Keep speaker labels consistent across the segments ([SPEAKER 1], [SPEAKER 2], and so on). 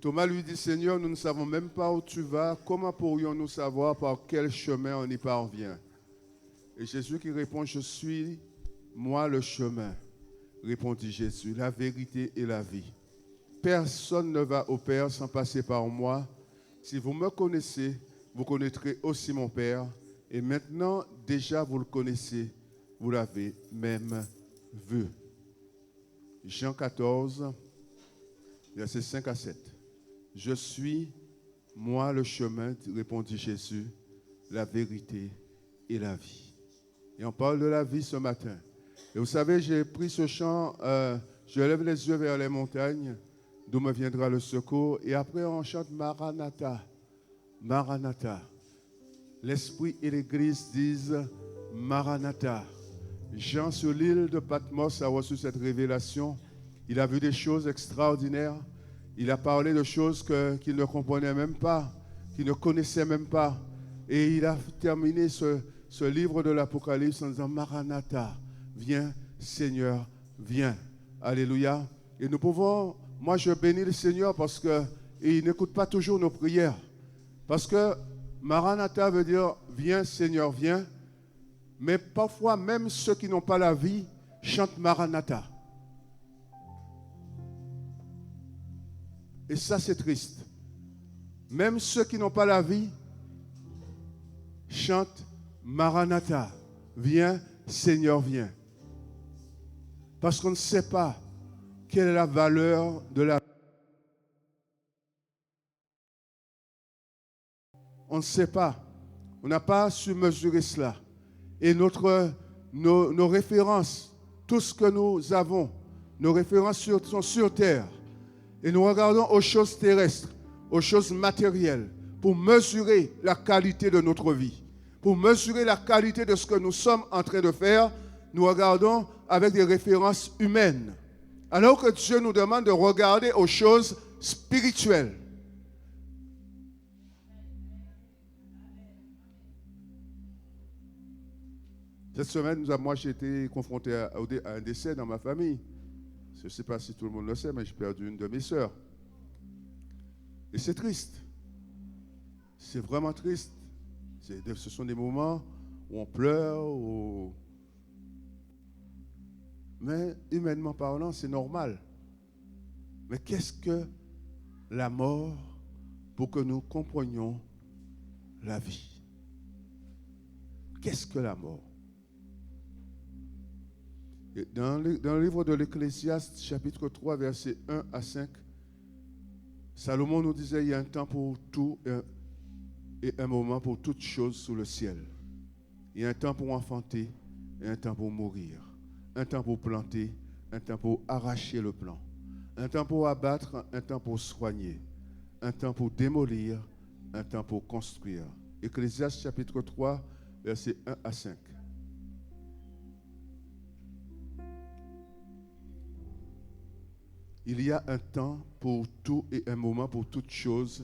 [SPEAKER 1] Thomas lui dit, Seigneur, nous ne savons même pas où tu vas. Comment pourrions-nous savoir par quel chemin on y parvient? Et Jésus qui répond, je suis moi le chemin, répondit Jésus, la vérité et la vie. Personne ne va au Père sans passer par moi. Si vous me connaissez, vous connaîtrez aussi mon Père. Et maintenant, déjà vous le connaissez, vous l'avez même vu. Jean 14, versets 5 à 7. Je suis moi le chemin, répondit Jésus, la vérité et la vie. Et on parle de la vie ce matin. Et vous savez, j'ai pris ce chant, je lève les yeux vers les montagnes, d'où me viendra le secours. Et après, on chante Maranatha, Maranatha. L'Esprit et l'Église disent Maranatha. Jean, sur l'île de Patmos, a reçu cette révélation. Il a vu des choses extraordinaires. Il a parlé de choses qu'il ne comprenait même pas, qu'il ne connaissait même pas. Et il a terminé ce livre de l'Apocalypse en disant Maranatha, viens Seigneur, viens. Alléluia. Et nous pouvons, moi je bénis le Seigneur parce qu'il n'écoute pas toujours nos prières. Parce que Maranatha veut dire viens Seigneur, viens. Mais parfois même ceux qui n'ont pas la vie chantent Maranatha. Et ça c'est triste. Même ceux qui n'ont pas la vie chantent Maranatha, viens Seigneur, viens. Parce qu'on ne sait pas quelle est la valeur de la vie. On ne sait pas. On n'a pas su mesurer cela. Et nos références, tout ce que nous avons, nos références sont sur terre. Et nous regardons aux choses terrestres, aux choses matérielles, pour mesurer la qualité de notre vie. Pour mesurer la qualité de ce que nous sommes en train de faire, nous regardons avec des références humaines. Alors que Dieu nous demande de regarder aux choses spirituelles. Cette semaine, moi j'ai été confronté à un décès dans ma famille. Je ne sais pas si tout le monde le sait, mais j'ai perdu une de mes sœurs. Et c'est triste. C'est vraiment triste. Ce sont des moments où on pleure, mais humainement parlant, c'est normal. Mais qu'est-ce que la mort pour que nous comprenions la vie? Qu'est-ce que la mort? Et dans le livre de l'Ecclésiaste, chapitre 3, versets 1 à 5, Salomon nous disait il y a un temps pour tout et un moment pour toutes choses sous le ciel. Il y a un temps pour enfanter et un temps pour mourir. Un temps pour planter, un temps pour arracher le plant. Un temps pour abattre, un temps pour soigner. Un temps pour démolir, un temps pour construire. Ecclésiaste chapitre 3, versets 1 à 5. Il y a un temps pour tout et un moment pour toutes choses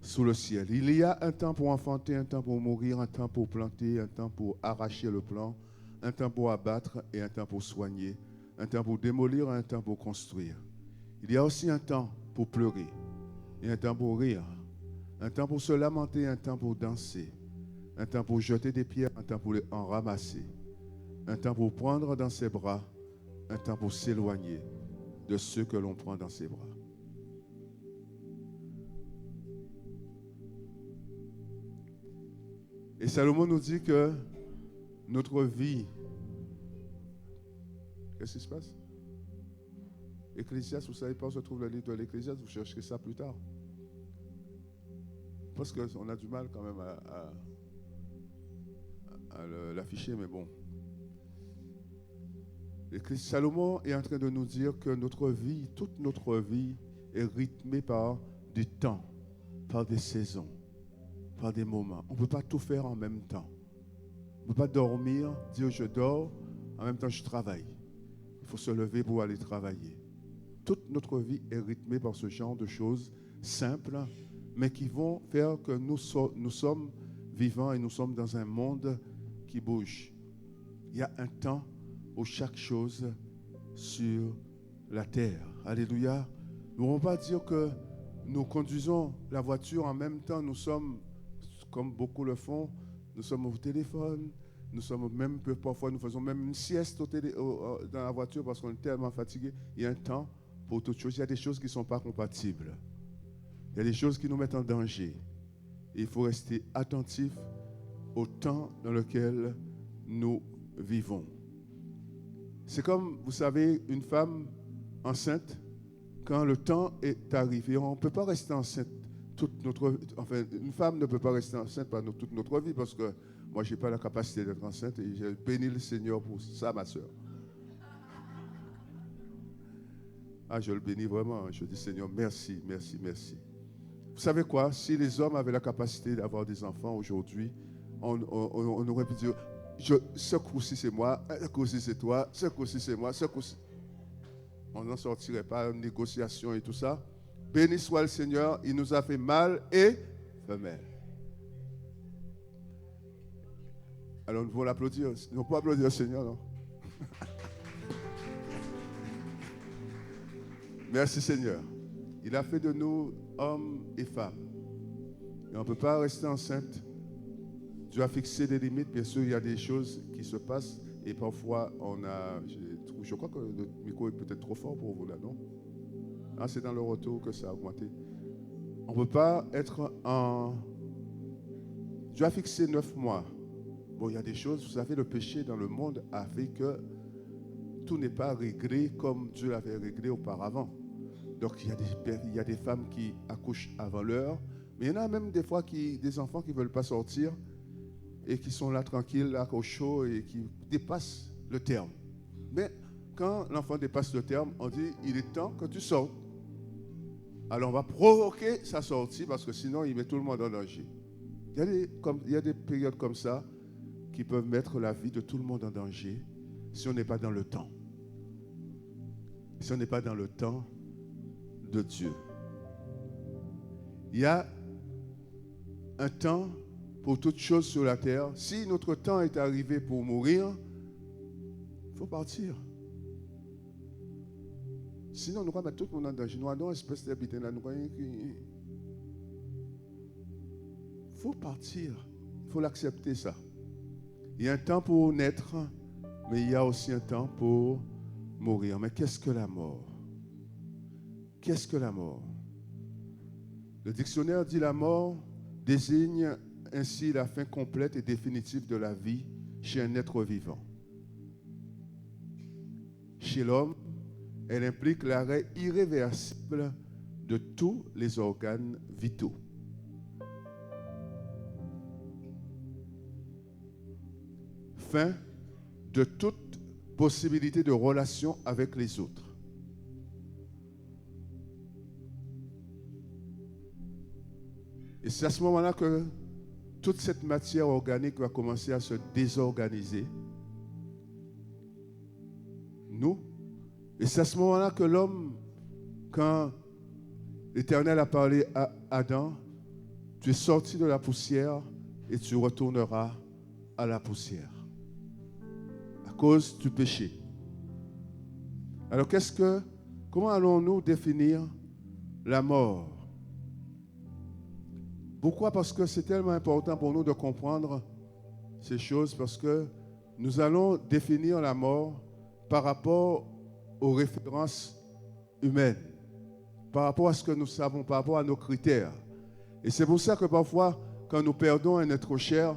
[SPEAKER 1] sous le ciel. Il y a un temps pour enfanter, un temps pour mourir, un temps pour planter, un temps pour arracher le plant, un temps pour abattre et un temps pour soigner, un temps pour démolir et un temps pour construire. Il y a aussi un temps pour pleurer et un temps pour rire, un temps pour se lamenter et un temps pour danser, un temps pour jeter des pierres, un temps pour en ramasser, un temps pour prendre dans ses bras, un temps pour s'éloigner de ceux que l'on prend dans ses bras. Et Salomon nous dit que notre vie... Qu'est-ce qui se passe? Ecclésiaste, vous ne savez pas où se trouve le livre de l'Ecclésiaste, vous chercherez ça plus tard. Parce qu'on a du mal quand même à l'afficher, mais bon. Salomon est en train de nous dire que notre vie, toute notre vie, est rythmée par du temps, par des saisons, par des moments. On ne peut pas tout faire en même temps. On ne peut pas dormir, dire je dors, en même temps je travaille. Il faut se lever pour aller travailler. Toute notre vie est rythmée par ce genre de choses simples, mais qui vont faire que nous sommes vivants et nous sommes dans un monde qui bouge. Il y a un temps pour chaque chose sur la terre. Alléluia. Nous ne pouvons pas dire que nous conduisons la voiture en même temps, nous sommes, comme beaucoup le font, nous sommes au téléphone, nous sommes même, parfois nous faisons même une sieste dans la voiture parce qu'on est tellement fatigué. Il y a un temps pour toutes choses. Il y a des choses qui ne sont pas compatibles. Il y a des choses qui nous mettent en danger. Et il faut rester attentif au temps dans lequel nous vivons. C'est comme, vous savez, une femme enceinte, quand le temps est arrivé, on ne peut pas rester enceinte toute notre vie. Enfin, une femme ne peut pas rester enceinte pendant toute notre vie parce que moi, je n'ai pas la capacité d'être enceinte et j'ai béni le Seigneur pour ça, ma soeur. Ah, je le bénis vraiment. Je dis, Seigneur, merci, merci, merci. Vous savez quoi? Si les hommes avaient la capacité d'avoir des enfants aujourd'hui, on aurait pu dire, ce coup-ci c'est moi, ce coup-ci c'est toi, ce coup-ci c'est moi, ce coup-ci. On n'en sortirait pas en négociation et tout ça. Béni soit le Seigneur, il nous a fait mâle et femelle. Alors nous pouvons l'applaudir. Nous pouvons applaudir le Seigneur, non? Merci Seigneur. Il a fait de nous hommes et femmes. Et on ne peut pas rester enceinte. Dieu a fixé des limites. Bien sûr, il y a des choses qui se passent. Et parfois, je crois que le micro est peut-être trop fort pour vous là, non? Ah, c'est dans le retour que ça a augmenté. On ne peut pas être en... Dieu a fixé 9 mois. Bon, il y a des choses, vous savez, le péché dans le monde a fait que tout n'est pas réglé comme Dieu l'avait réglé auparavant. Donc, il y a des femmes qui accouchent avant l'heure, mais il y en a même des fois des enfants qui ne veulent pas sortir et qui sont là tranquilles, là au chaud et qui dépassent le terme. Mais quand l'enfant dépasse le terme, on dit, il est temps que tu sortes. Alors, on va provoquer sa sortie parce que sinon, il met tout le monde en danger. Il y a des périodes comme ça qui peuvent mettre la vie de tout le monde en danger si on n'est pas dans le temps. Si on n'est pas dans le temps de Dieu. Il y a un temps pour toutes choses sur la terre. Si notre temps est arrivé pour mourir, il faut partir. Sinon, nous allons mettre tout le monde en danger. Nous avons une espèce d'habitude là. Il faut partir. Il faut l'accepter, ça. Il y a un temps pour naître, mais il y a aussi un temps pour mourir. Mais qu'est-ce que la mort? Qu'est-ce que la mort? Le dictionnaire dit la mort désigne ainsi la fin complète et définitive de la vie chez un être vivant. Chez l'homme, elle implique l'arrêt irréversible de tous les organes vitaux. Fin de toute possibilité de relation avec les autres. Et c'est à ce moment-là que toute cette matière organique va commencer à se désorganiser. Nous. Et c'est à ce moment-là que l'homme, quand l'Éternel a parlé à Adam, tu es sorti de la poussière et tu retourneras à la poussière. À cause du péché. Alors comment allons-nous définir la mort? Pourquoi? Parce que c'est tellement important pour nous de comprendre ces choses, parce que nous allons définir la mort par rapport aux références humaines, par rapport à ce que nous savons, par rapport à nos critères. Et c'est pour ça que parfois, quand nous perdons un être cher,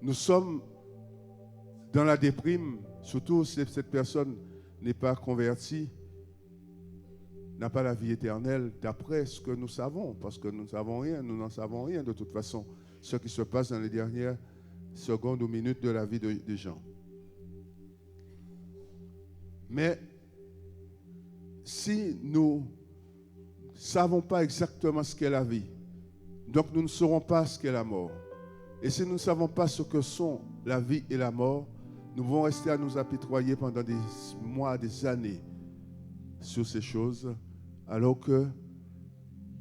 [SPEAKER 1] nous sommes dans la déprime, surtout si cette personne n'est pas convertie, n'a pas la vie éternelle d'après ce que nous savons, parce que nous n'en savons rien de toute façon, ce qui se passe dans les dernières secondes ou minutes de la vie des gens. Mais si nous ne savons pas exactement ce qu'est la vie, donc nous ne saurons pas ce qu'est la mort. Et si nous ne savons pas ce que sont la vie et la mort, nous vont rester à nous apitoyer pendant des mois, des années sur ces choses, alors que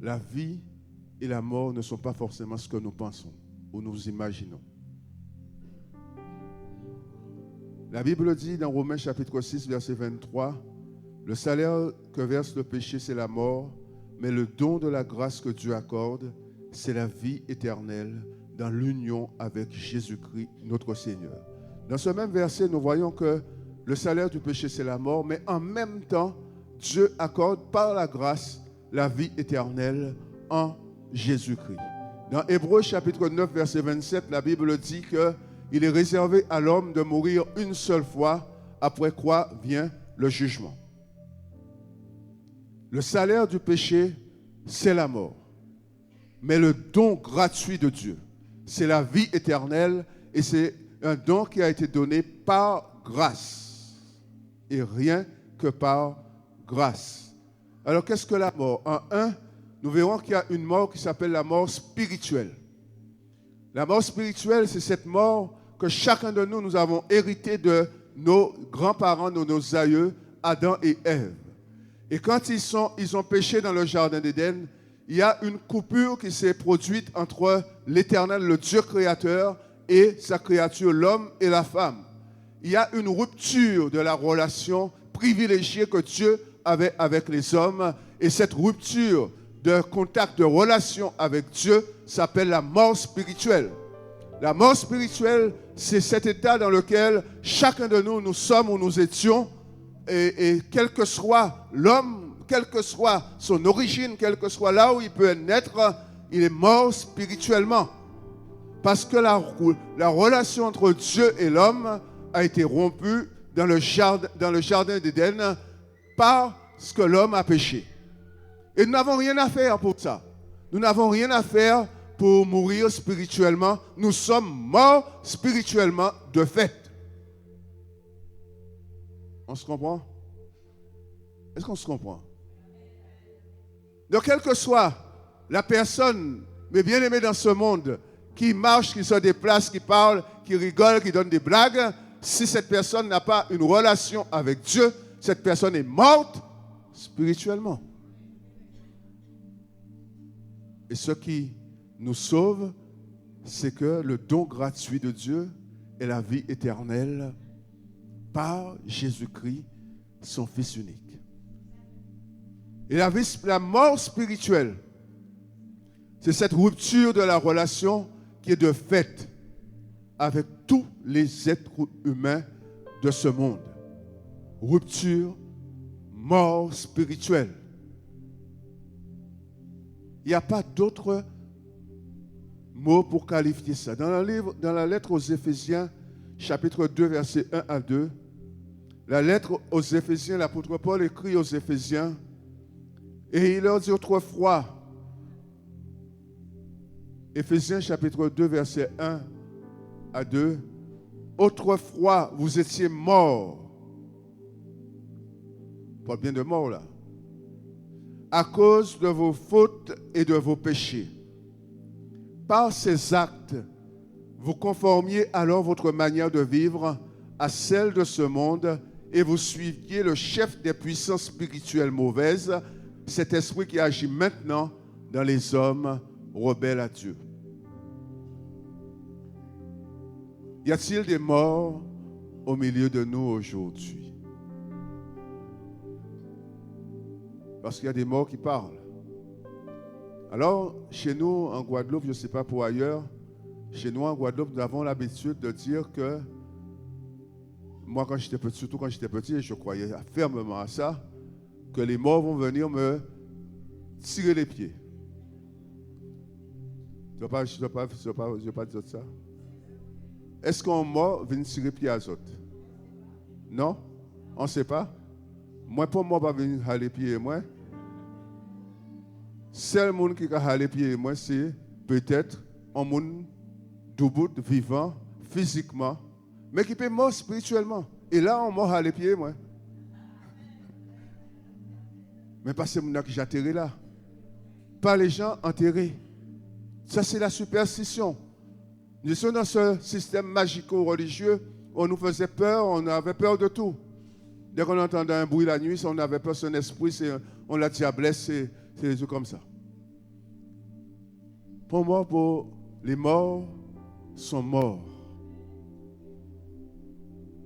[SPEAKER 1] la vie et la mort ne sont pas forcément ce que nous pensons ou nous imaginons. La Bible dit dans Romains chapitre 6, verset 23, « Le salaire que verse le péché, c'est la mort, mais le don de la grâce que Dieu accorde, c'est la vie éternelle dans l'union avec Jésus-Christ, notre Seigneur. Dans ce même verset, nous voyons que le salaire du péché, c'est la mort, mais en même temps, Dieu accorde par la grâce la vie éternelle en Jésus-Christ. Dans Hébreux chapitre 9, verset 27, la Bible dit qu'il est réservé à l'homme de mourir une seule fois, après quoi vient le jugement. Le salaire du péché, c'est la mort. Mais le don gratuit de Dieu, c'est la vie éternelle et c'est un don qui a été donné par grâce et rien que par grâce. Alors qu'est-ce que la mort? En un, nous verrons qu'il y a une mort qui s'appelle la mort spirituelle. La mort spirituelle, c'est cette mort que chacun de nous, nous avons hérité de nos grands-parents, de nos aïeux, Adam et Ève. Et quand ils ont péché dans le jardin d'Éden, il y a une coupure qui s'est produite entre l'Éternel, le Dieu créateur, et sa créature, l'homme et la femme. Il y a une rupture de la relation privilégiée que Dieu avait avec les hommes. Et cette rupture de contact, de relation avec Dieu s'appelle la mort spirituelle. La mort spirituelle, c'est cet état dans lequel chacun de nous, nous sommes où nous étions. Et quel que soit l'homme, quelle que soit son origine, quel que soit là où il peut naître, il est mort spirituellement. Parce que la relation entre Dieu et l'homme a été rompue dans le jardin d'Éden parce que l'homme a péché. Et nous n'avons rien à faire pour ça. Nous n'avons rien à faire pour mourir spirituellement. Nous sommes morts spirituellement de fait. On se comprend? Est-ce qu'on se comprend? Donc, quelle que soit la personne, mais bien aimée dans ce monde, qui marche, qui se déplace, qui parle, qui rigole, qui donne des blagues, si cette personne n'a pas une relation avec Dieu, cette personne est morte spirituellement. Et ce qui nous sauve, c'est que le don gratuit de Dieu est la vie éternelle par Jésus-Christ, son Fils unique. Et la mort spirituelle, c'est cette rupture de la relation qui est de fait avec tous les êtres humains de ce monde. Rupture, mort spirituelle. Il n'y a pas d'autre mot pour qualifier ça. Dans la lettre aux Éphésiens, chapitre 2, versets 1 à 2, la lettre aux Éphésiens, l'apôtre Paul écrit aux Éphésiens, et il leur dit autrefois, Éphésiens chapitre 2, versets 1 à 2, autrefois vous étiez morts. Pas bien de mort là. À cause de vos fautes et de vos péchés. Par ces actes, vous conformiez alors votre manière de vivre à celle de ce monde et vous suiviez le chef des puissances spirituelles mauvaises, cet esprit qui agit maintenant dans les hommes rebelles à Dieu. Y a-t-il des morts au milieu de nous aujourd'hui? Parce qu'il y a des morts qui parlent. Alors, chez nous, en Guadeloupe, je ne sais pas pour ailleurs, chez nous, en Guadeloupe, nous avons l'habitude de dire que, moi, quand j'étais petit, surtout quand j'étais petit, je croyais fermement à ça, que les morts vont venir me tirer les pieds. Je ne vais pas dire ça. Est-ce qu'un mort vient tirer les pieds à autres? Non? On ne sait pas? Moi, pour moi, pas venir aller pieds moi. Seul monde qui a aller pieds moi, c'est peut-être un monde debout, vivant, physiquement, mais qui peut mort spirituellement. Et là, on mort à les pieds moi. Mais pas ces gens qui j'atterri là. Pas les gens enterrés. Ça, c'est la superstition. Nous sommes dans ce système magico-religieux où on nous faisait peur, on avait peur de tout. Dès qu'on entendait un bruit la nuit, on avait peur, son esprit, on la diablesse, c'est des trucs comme ça. Pour moi, les morts sont morts.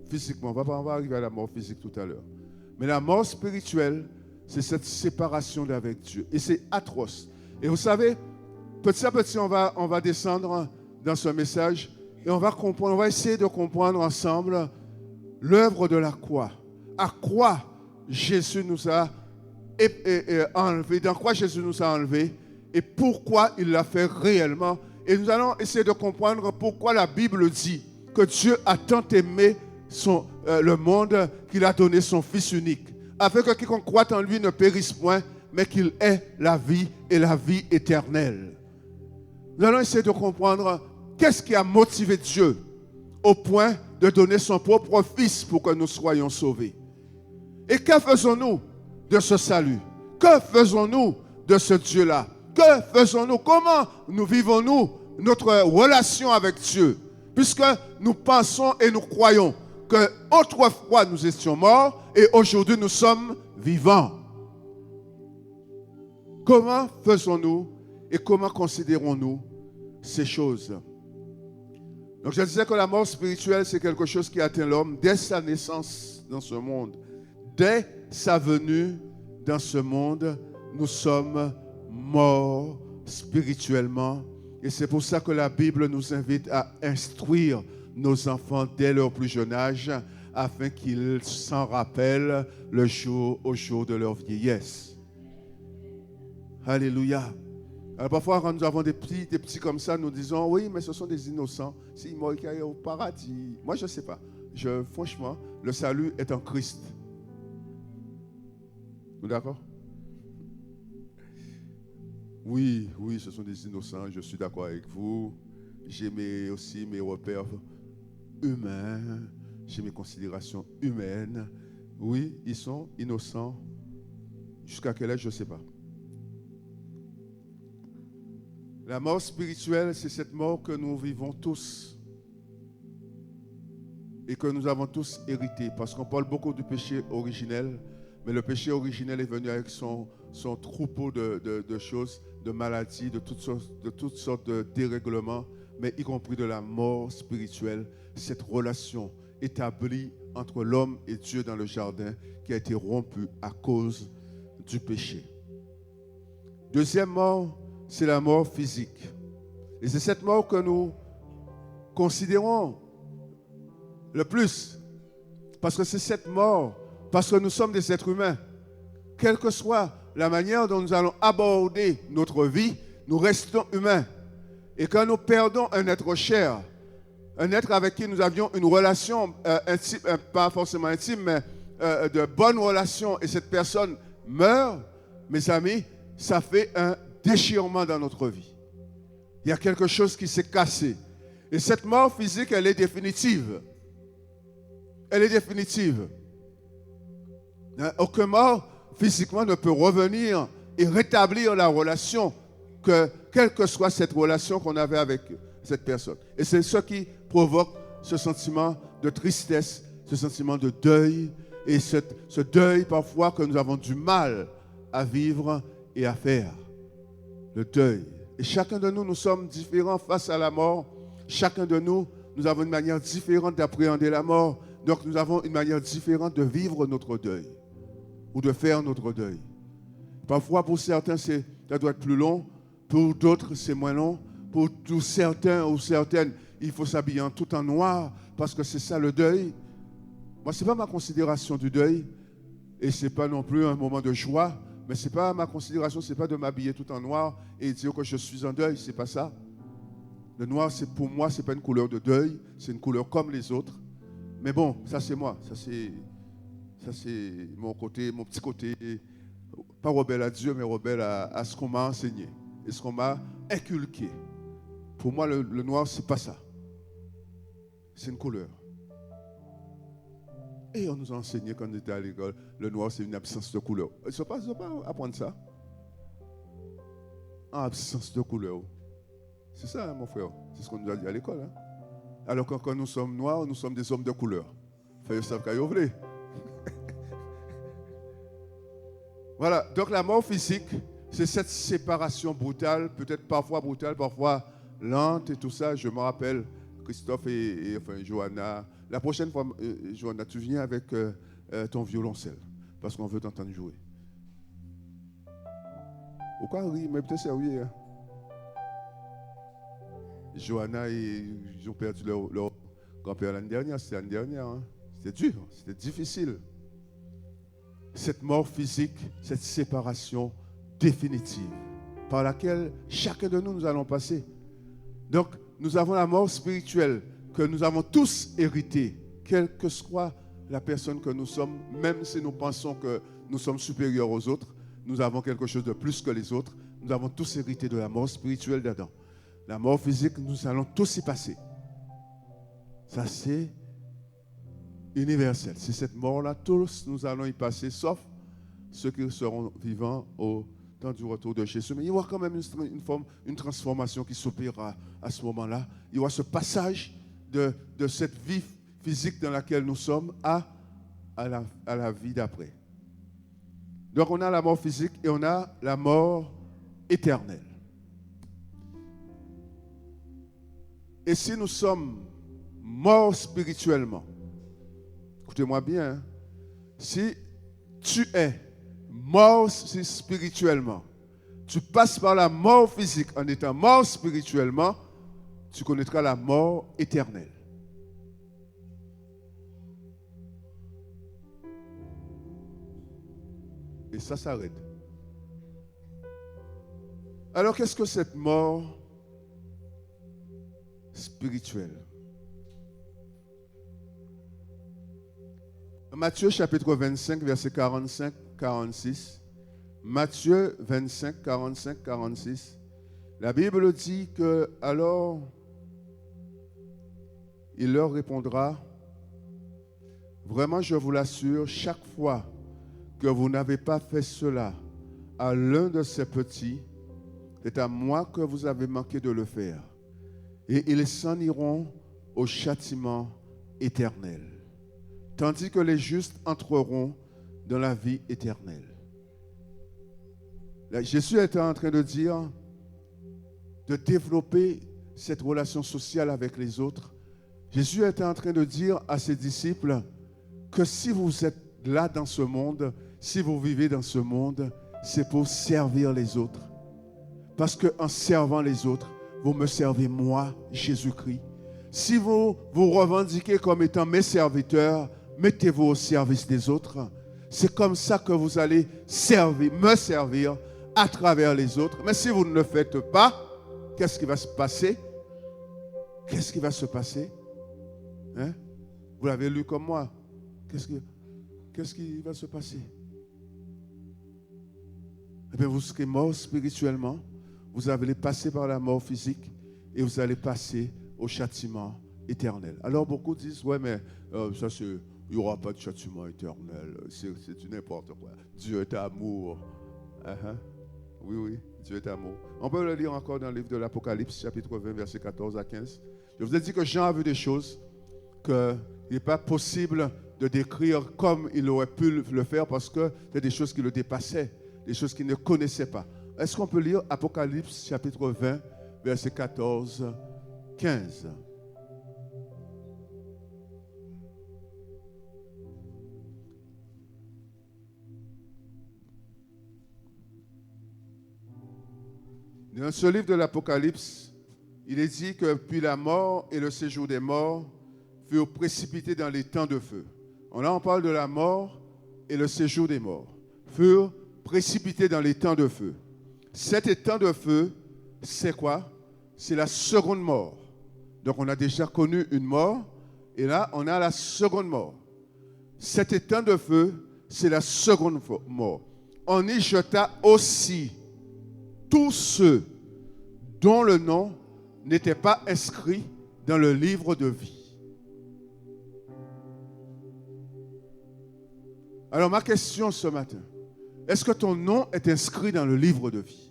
[SPEAKER 1] Physiquement, on va arriver à la mort physique tout à l'heure. Mais la mort spirituelle, c'est cette séparation d'avec Dieu. Et c'est atroce. Et vous savez, petit à petit, on va descendre dans ce message et on va comprendre, on va essayer de comprendre ensemble l'œuvre de la croix. À quoi Jésus nous a enlevé, dans quoi Jésus nous a enlevé et pourquoi il l'a fait réellement. Et nous allons essayer de comprendre pourquoi la Bible dit que Dieu a tant aimé le monde qu'il a donné son Fils unique, afin que quiconque croit en lui ne périsse point, mais qu'il ait la vie et la vie éternelle. Nous allons essayer de comprendre qu'est-ce qui a motivé Dieu au point de donner son propre Fils pour que nous soyons sauvés. Et que faisons-nous de ce salut? Que faisons-nous de ce Dieu-là? Que faisons-nous? Comment nous vivons-nous notre relation avec Dieu? Puisque nous pensons et nous croyons que autrefois nous étions morts et aujourd'hui nous sommes vivants. Comment faisons-nous et comment considérons-nous ces choses? Donc je disais que la mort spirituelle, c'est quelque chose qui atteint l'homme dès sa naissance dans ce monde. Dès sa venue dans ce monde, nous sommes morts spirituellement. Et c'est pour ça que la Bible nous invite à instruire nos enfants dès leur plus jeune âge, afin qu'ils s'en rappellent au jour de leur vieillesse. Alléluia. Alors parfois, quand nous avons des petits comme ça, nous disons, oui, mais ce sont des innocents. S'ils meurent au paradis. Moi, je ne sais pas. Franchement, le salut est en Christ. Vous d'accord? Oui, ce sont des innocents, je suis d'accord avec vous. J'ai aussi mes repères humains, j'ai mes considérations humaines. Oui, ils sont innocents. Jusqu'à quel âge, je ne sais pas. La mort spirituelle, c'est cette mort que nous vivons tous et que nous avons tous hérité. Parce qu'on parle beaucoup du péché originel, mais le péché originel est venu avec son troupeau de choses, de maladies, de toutes sortes de dérèglements, mais y compris de la mort spirituelle, cette relation établie entre l'homme et Dieu dans le jardin qui a été rompue à cause du péché. Deuxième mort, c'est la mort physique. Et c'est cette mort que nous considérons le plus. Parce que c'est cette mort, parce que nous sommes des êtres humains. Quelle que soit la manière dont nous allons aborder notre vie, nous restons humains. Et quand nous perdons un être cher, un être avec qui nous avions une relation intime, pas forcément intime, mais de bonne relation, et cette personne meurt, mes amis, ça fait un déchirement dans notre vie. Il y a quelque chose qui s'est cassé. Et cette mort physique, elle est définitive. Elle est définitive. Aucun mort physiquement ne peut revenir et rétablir la relation, quelle que soit cette relation qu'on avait avec cette personne. Et c'est ce qui provoque ce sentiment de tristesse, ce sentiment de deuil, et ce deuil parfois que nous avons du mal à vivre et à faire. Le deuil. Et chacun de nous, nous sommes différents face à la mort. Chacun de nous, nous avons une manière différente d'appréhender la mort. Donc nous avons une manière différente de vivre notre deuil ou de faire notre deuil. Parfois, pour certains, ça doit être plus long. Pour d'autres, c'est moins long. Pour tous certains ou certaines, il faut s'habiller tout en noir parce que c'est ça le deuil. Moi, ce n'est pas ma considération du deuil et ce n'est pas non plus un moment de joie. Mais ce n'est pas ma considération, ce n'est pas de m'habiller tout en noir et dire que je suis en deuil, ce n'est pas ça. Le noir, pour moi, ce n'est pas une couleur de deuil, c'est une couleur comme les autres. Mais bon, ça c'est moi, ça c'est mon petit côté, pas rebelle à Dieu, mais rebelle à ce qu'on m'a enseigné et ce qu'on m'a inculqué. Pour moi, le noir, ce n'est pas ça. C'est une couleur. Et on nous a enseigné quand on était à l'école, le noir c'est une absence de couleur. Ils ne sont pas apprendre ça. En absence de couleur. C'est ça, hein, mon frère. C'est ce qu'on nous a dit à l'école. Hein? Alors que quand nous sommes noirs, nous sommes des hommes de couleur. Faites ça quand vous voulez. Voilà. Donc la mort physique, c'est cette séparation brutale, peut-être parfois brutale, parfois lente et tout ça. Je me rappelle, Christophe et Johanna. La prochaine fois, Johanna, tu viens avec ton violoncelle, parce qu'on veut t'entendre jouer. Pourquoi rire? Mais peut-être sérieux. Hein? Johanna, ils ont perdu leur grand-père l'année dernière. C'était l'année dernière. Hein? C'était dur, c'était difficile. Cette mort physique, cette séparation définitive par laquelle chacun de nous allons passer. Donc, nous avons la mort spirituelle que nous avons tous héritée, quelle que soit la personne que nous sommes, même si nous pensons que nous sommes supérieurs aux autres, nous avons quelque chose de plus que les autres. Nous avons tous hérité de la mort spirituelle d'Adam. La mort physique, nous allons tous y passer. Ça, c'est universel. C'est cette mort-là, tous nous allons y passer, sauf ceux qui seront vivants au temps du retour de Jésus. Mais il y aura quand même une transformation qui s'opérera à ce moment-là. Il y aura ce passage de cette vie physique dans laquelle nous sommes à la vie d'après. Donc on a la mort physique et on a la mort éternelle. Et si nous sommes morts spirituellement, écoutez-moi bien, hein, si tu es mort spirituellement, tu passes par la mort physique en étant mort spirituellement, tu connaîtras la mort éternelle. Et ça s'arrête. Alors qu'est-ce que cette mort spirituelle? Matthieu chapitre 25, verset 45-46. Matthieu 25, 45-46. La Bible dit que alors il leur répondra, vraiment je vous l'assure, chaque fois que vous n'avez pas fait cela à l'un de ces petits, c'est à moi que vous avez manqué de le faire. Et ils s'en iront au châtiment éternel, tandis que les justes entreront dans la vie éternelle. Là, Jésus était en train de dire de développer cette relation sociale avec les autres. Jésus était en train de dire à ses disciples que si vous êtes là dans ce monde, si vous vivez dans ce monde, c'est pour servir les autres. Parce qu'en servant les autres, vous me servez moi, Jésus-Christ. Si vous vous revendiquez comme étant mes serviteurs, mettez-vous au service des autres. C'est comme ça que vous allez me servir à travers les autres. Mais si vous ne le faites pas, qu'est-ce qui va se passer? Qu'est-ce qui va se passer? Hein? Vous l'avez lu comme moi. Qu'est-ce qui va se passer? Eh bien, vous serez mort spirituellement. Vous allez passer par la mort physique et vous allez passer au châtiment éternel. Alors, beaucoup disent, ouais, mais ça, il n'y aura pas de châtiment éternel. C'est du n'importe quoi. Dieu est amour. Oui, Dieu est amour. On peut le lire encore dans le livre de l'Apocalypse, chapitre 20, versets 14 à 15. Je vous ai dit que Jean a vu des choses qu'il n'est pas possible de décrire comme il aurait pu le faire parce que c'est des choses qui le dépassaient, des choses qu'il ne connaissait pas. Est-ce qu'on peut lire Apocalypse, chapitre 20, versets 14, 15? Dans ce livre de l'Apocalypse, il est dit que puis la mort et le séjour des morts furent précipités dans les temps de feu. Là, on parle de la mort et le séjour des morts. Furent précipités dans les temps de feu. Cet temps de feu, c'est quoi? C'est la seconde mort. Donc, on a déjà connu une mort, et là, on a la seconde mort. Cet temps de feu, c'est la seconde mort. On y jeta aussi tous ceux dont le nom n'était pas inscrit dans le livre de vie. Alors ma question ce matin, est-ce que ton nom est inscrit dans le livre de vie?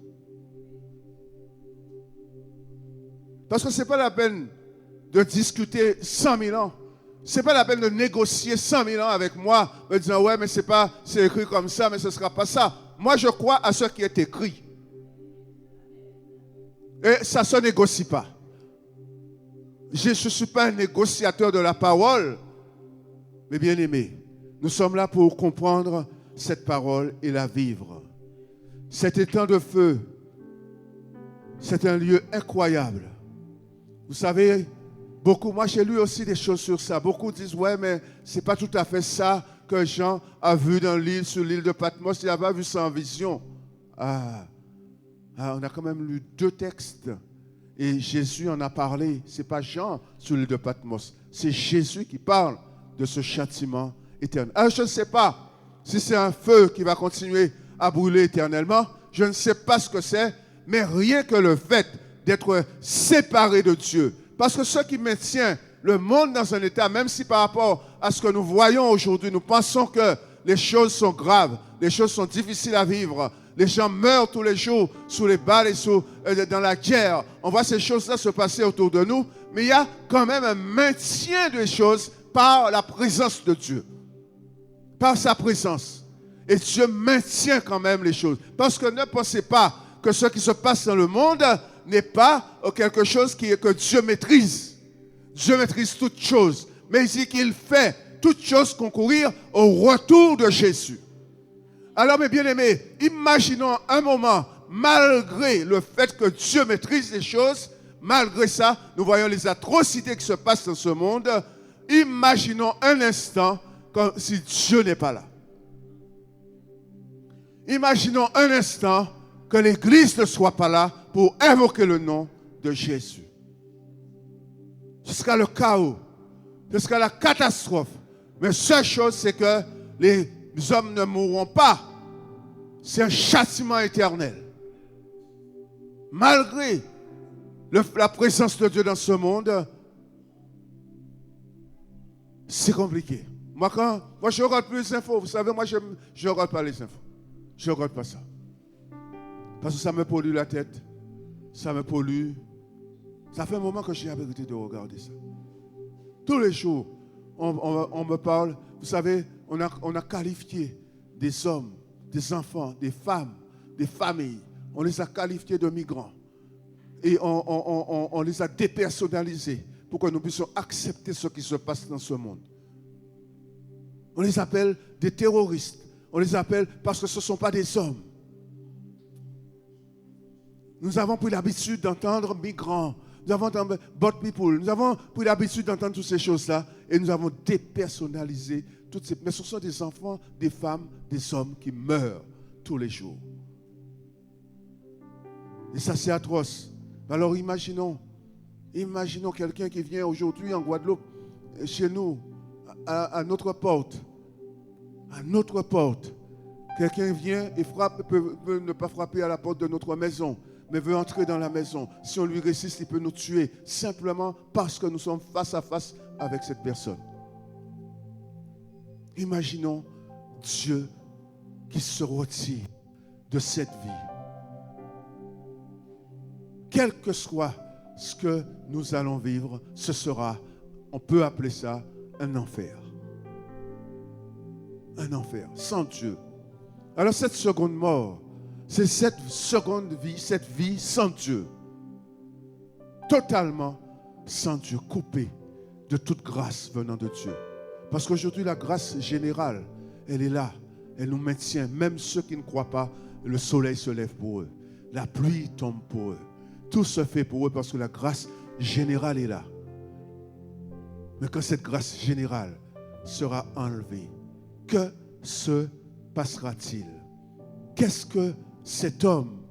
[SPEAKER 1] Parce que ce n'est pas la peine de discuter 100 000 ans. Ce n'est pas la peine de négocier 100 000 ans avec moi, me disant, ouais, mais c'est écrit comme ça, mais ce ne sera pas ça. Moi, je crois à ce qui est écrit. Et ça ne se négocie pas. Je ne suis pas un négociateur de la parole, mais bien aimé, nous sommes là pour comprendre cette parole et la vivre. cet étang de feu, c'est un lieu incroyable. Vous savez, moi j'ai lu aussi des choses sur ça. Beaucoup disent, ouais, mais ce n'est pas tout à fait ça que Jean a vu sur l'île de Patmos. Il n'avait pas vu ça en vision. On a quand même lu 2 textes. Et Jésus en a parlé. Ce n'est pas Jean sur l'île de Patmos. C'est Jésus qui parle de ce châtiment éternel. Alors je ne sais pas si c'est un feu qui va continuer à brûler éternellement. Je ne sais pas ce que c'est. Mais rien que le fait d'être séparé de Dieu. Parce que ce qui maintient le monde dans un état, même si par rapport à ce que nous voyons aujourd'hui, nous pensons que les choses sont graves, les choses sont difficiles à vivre, les gens meurent tous les jours sous les balles et dans la guerre. On voit ces choses-là se passer autour de nous, mais il y a quand même un maintien des choses par la présence de Dieu, par sa présence. Et Dieu maintient quand même les choses. Parce que ne pensez pas que ce qui se passe dans le monde n'est pas quelque chose que Dieu maîtrise. Dieu maîtrise toutes choses. Mais il dit qu'il fait toutes choses concourir au retour de Jésus. Alors, mes bien-aimés, imaginons un moment, malgré le fait que Dieu maîtrise les choses, malgré ça, nous voyons les atrocités qui se passent dans ce monde. Imaginons un instant comme si Dieu n'est pas là. Imaginons un instant que l'Église ne soit pas là pour invoquer le nom de Jésus. Ce sera le chaos, ce sera la catastrophe. Mais seule chose, c'est que les hommes ne mourront pas. C'est un châtiment éternel. Malgré la présence de Dieu dans ce monde, c'est compliqué. Moi, je ne regarde plus les infos. Vous savez, moi, je ne regarde pas les infos. Je ne regarde pas ça. Parce que ça me pollue la tête. Ça me pollue. Ça fait un moment que j'ai arrêté de regarder ça. Tous les jours, on me parle. Vous savez, on a qualifié des hommes, des enfants, des femmes, des familles. On les a qualifiés de migrants. Et on les a dépersonnalisés pour que nous puissions accepter ce qui se passe dans ce monde. On les appelle des terroristes. On les appelle parce que ce ne sont pas des hommes. Nous avons pris l'habitude d'entendre migrants. Nous avons entendu bot people. Nous avons pris l'habitude d'entendre toutes ces choses-là. Et nous avons dépersonnalisé toutes ces... Mais ce sont des enfants, des femmes, des hommes qui meurent tous les jours. Et ça, c'est atroce. Alors imaginons quelqu'un qui vient aujourd'hui en Guadeloupe, chez nous, à notre porte. À notre porte. Quelqu'un vient et frappe, peut ne pas frapper à la porte de notre maison, mais veut entrer dans la maison. Si on lui résiste, il peut nous tuer, simplement parce que nous sommes face à face avec cette personne. Imaginons Dieu qui se retire de cette vie. Quel que soit ce que nous allons vivre, ce sera, on peut appeler ça un enfer. Un enfer, sans Dieu. Alors cette seconde mort, c'est cette seconde vie, cette vie sans Dieu. Totalement sans Dieu, coupée de toute grâce venant de Dieu. Parce qu'aujourd'hui, la grâce générale, elle est là. Elle nous maintient. Même ceux qui ne croient pas, le soleil se lève pour eux. La pluie tombe pour eux. Tout se fait pour eux parce que la grâce générale est là. Mais quand cette grâce générale sera enlevée, que se passera-t-il? Qu'est-ce que cet homme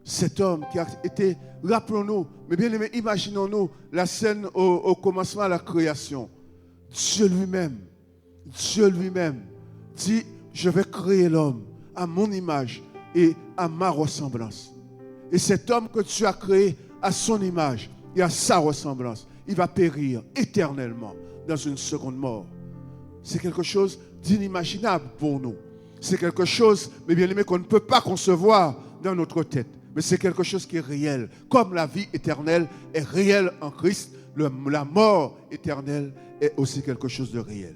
[SPEAKER 1] qui a été, rappelons-nous, mais bien aimés, imaginons-nous la scène au commencement à la création. Dieu lui-même dit, je vais créer l'homme à mon image et à ma ressemblance. Et cet homme que tu as créé à son image et à sa ressemblance, il va périr éternellement dans une seconde mort. C'est quelque chose d'inimaginable pour nous. C'est quelque chose, mais bien aimé, qu'on ne peut pas concevoir dans notre tête. Mais c'est quelque chose qui est réel. Comme la vie éternelle est réelle en Christ, la mort éternelle est aussi quelque chose de réel.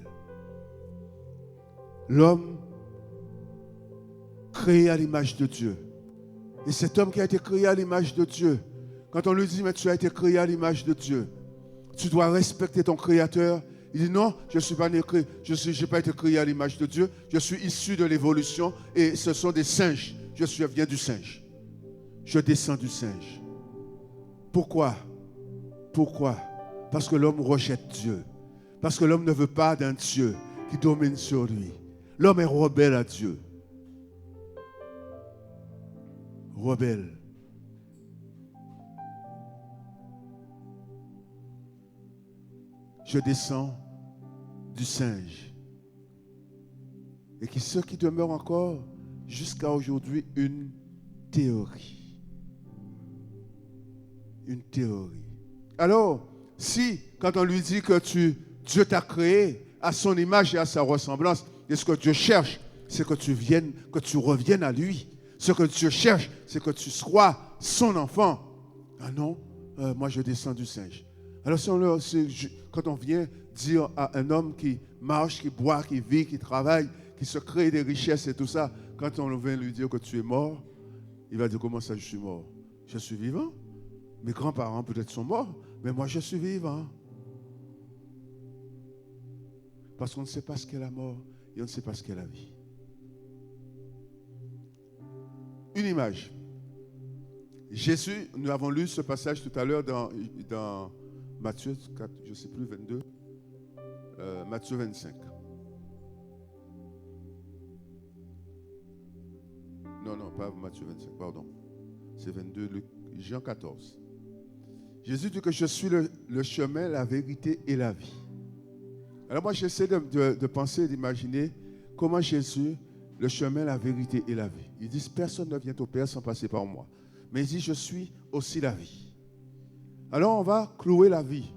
[SPEAKER 1] L'homme créé à l'image de Dieu. Et cet homme qui a été créé à l'image de Dieu, quand on lui dit, mais tu as été créé à l'image de Dieu, tu dois respecter ton Créateur. Il dit, non, je n'ai pas été créé à l'image de Dieu, je suis issu de l'évolution et ce sont des singes. je viens du singe. Je descends du singe. Pourquoi? Pourquoi? Parce que l'homme rejette Dieu. Parce que l'homme ne veut pas d'un Dieu qui domine sur lui. L'homme est rebelle à Dieu. Rebelle. Je descends du singe. Et ce qui demeure encore jusqu'à aujourd'hui une théorie. Une théorie. Alors, si, quand on lui dit que Dieu t'a créé à son image et à sa ressemblance, et ce que Dieu cherche, c'est que tu reviennes à lui. Ce que Dieu cherche, c'est que tu sois son enfant. Ah non, moi je descends du singe. Alors quand on vient dire à un homme qui marche, qui boit, qui vit, qui travaille, qui se crée des richesses et tout ça, quand on vient lui dire que tu es mort, il va dire comment ça je suis mort? Je suis vivant. Mes grands-parents peut-être sont morts, mais moi je suis vivant. Parce qu'on ne sait pas ce qu'est la mort et on ne sait pas ce qu'est la vie. Une image. Jésus, nous avons lu ce passage tout à l'heure dans Matthieu 4, je ne sais plus, 22, Matthieu 25. Non, pas Matthieu 25, pardon. C'est 22, Jean 14. Jésus dit que je suis le chemin, la vérité et la vie. Alors moi, j'essaie de penser, d'imaginer comment Jésus, le chemin, la vérité et la vie. Il dit, personne ne vient au Père sans passer par moi. Mais il dit, je suis aussi la vie. Alors on va clouer la vie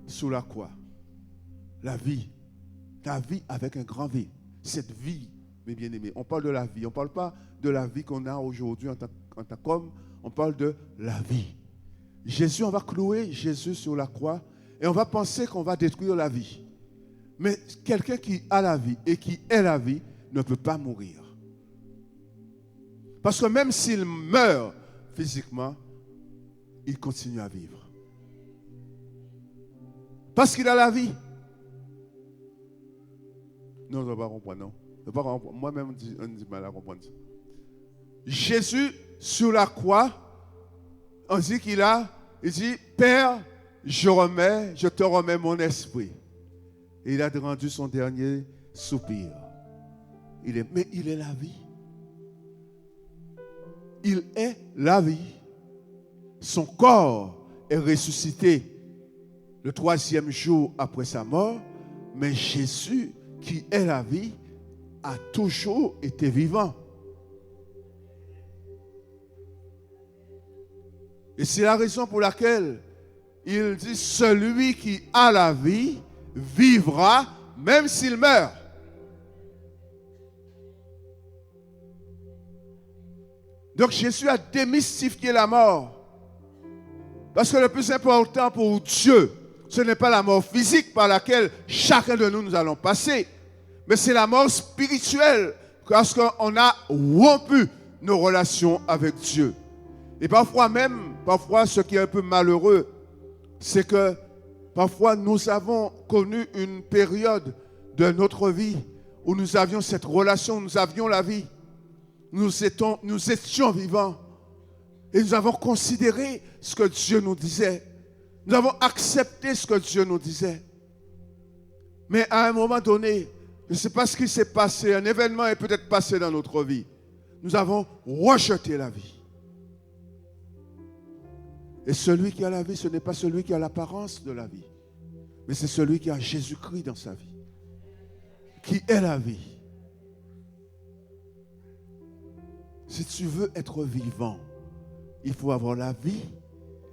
[SPEAKER 1] sous la croix. La vie. Ta vie avec un grand V. Cette vie, mes bien-aimés. On parle de la vie. On ne parle pas de la vie qu'on a aujourd'hui en tant qu'homme. On parle de la vie. Jésus, on va clouer Jésus sur la croix et on va penser qu'on va détruire la vie. Mais quelqu'un qui a la vie et qui est la vie ne peut pas mourir. Parce que même s'il meurt physiquement, il continue à vivre. Parce qu'il a la vie. Non, on ne va pas comprendre, non. Moi-même, on dit mal à comprendre ça. Jésus, sur la croix, on dit il dit, Père, je te remets mon esprit. Et il a rendu son dernier soupir. Mais il est la vie. Il est la vie. Son corps est ressuscité le 3e jour après sa mort, mais Jésus, qui est la vie, a toujours été vivant. Et c'est la raison pour laquelle il dit, celui qui a la vie vivra même s'il meurt. Donc Jésus a démystifié la mort. Parce que le plus important pour Dieu, ce n'est pas la mort physique par laquelle chacun de nous allons passer, mais c'est la mort spirituelle, parce qu'on a rompu nos relations avec Dieu. Et parfois ce qui est un peu malheureux, c'est que parfois nous avons connu une période de notre vie où nous avions cette relation, nous avions la vie. Nous étions vivants. Et nous avons considéré ce que Dieu nous disait. Nous avons accepté ce que Dieu nous disait. Mais à un moment donné, je ne sais pas ce qui s'est passé, un événement est peut-être passé dans notre vie. Nous avons rejeté la vie. Et celui qui a la vie, ce n'est pas celui qui a l'apparence de la vie, mais c'est celui qui a Jésus-Christ dans sa vie, qui est la vie. Si tu veux être vivant, il faut avoir la vie.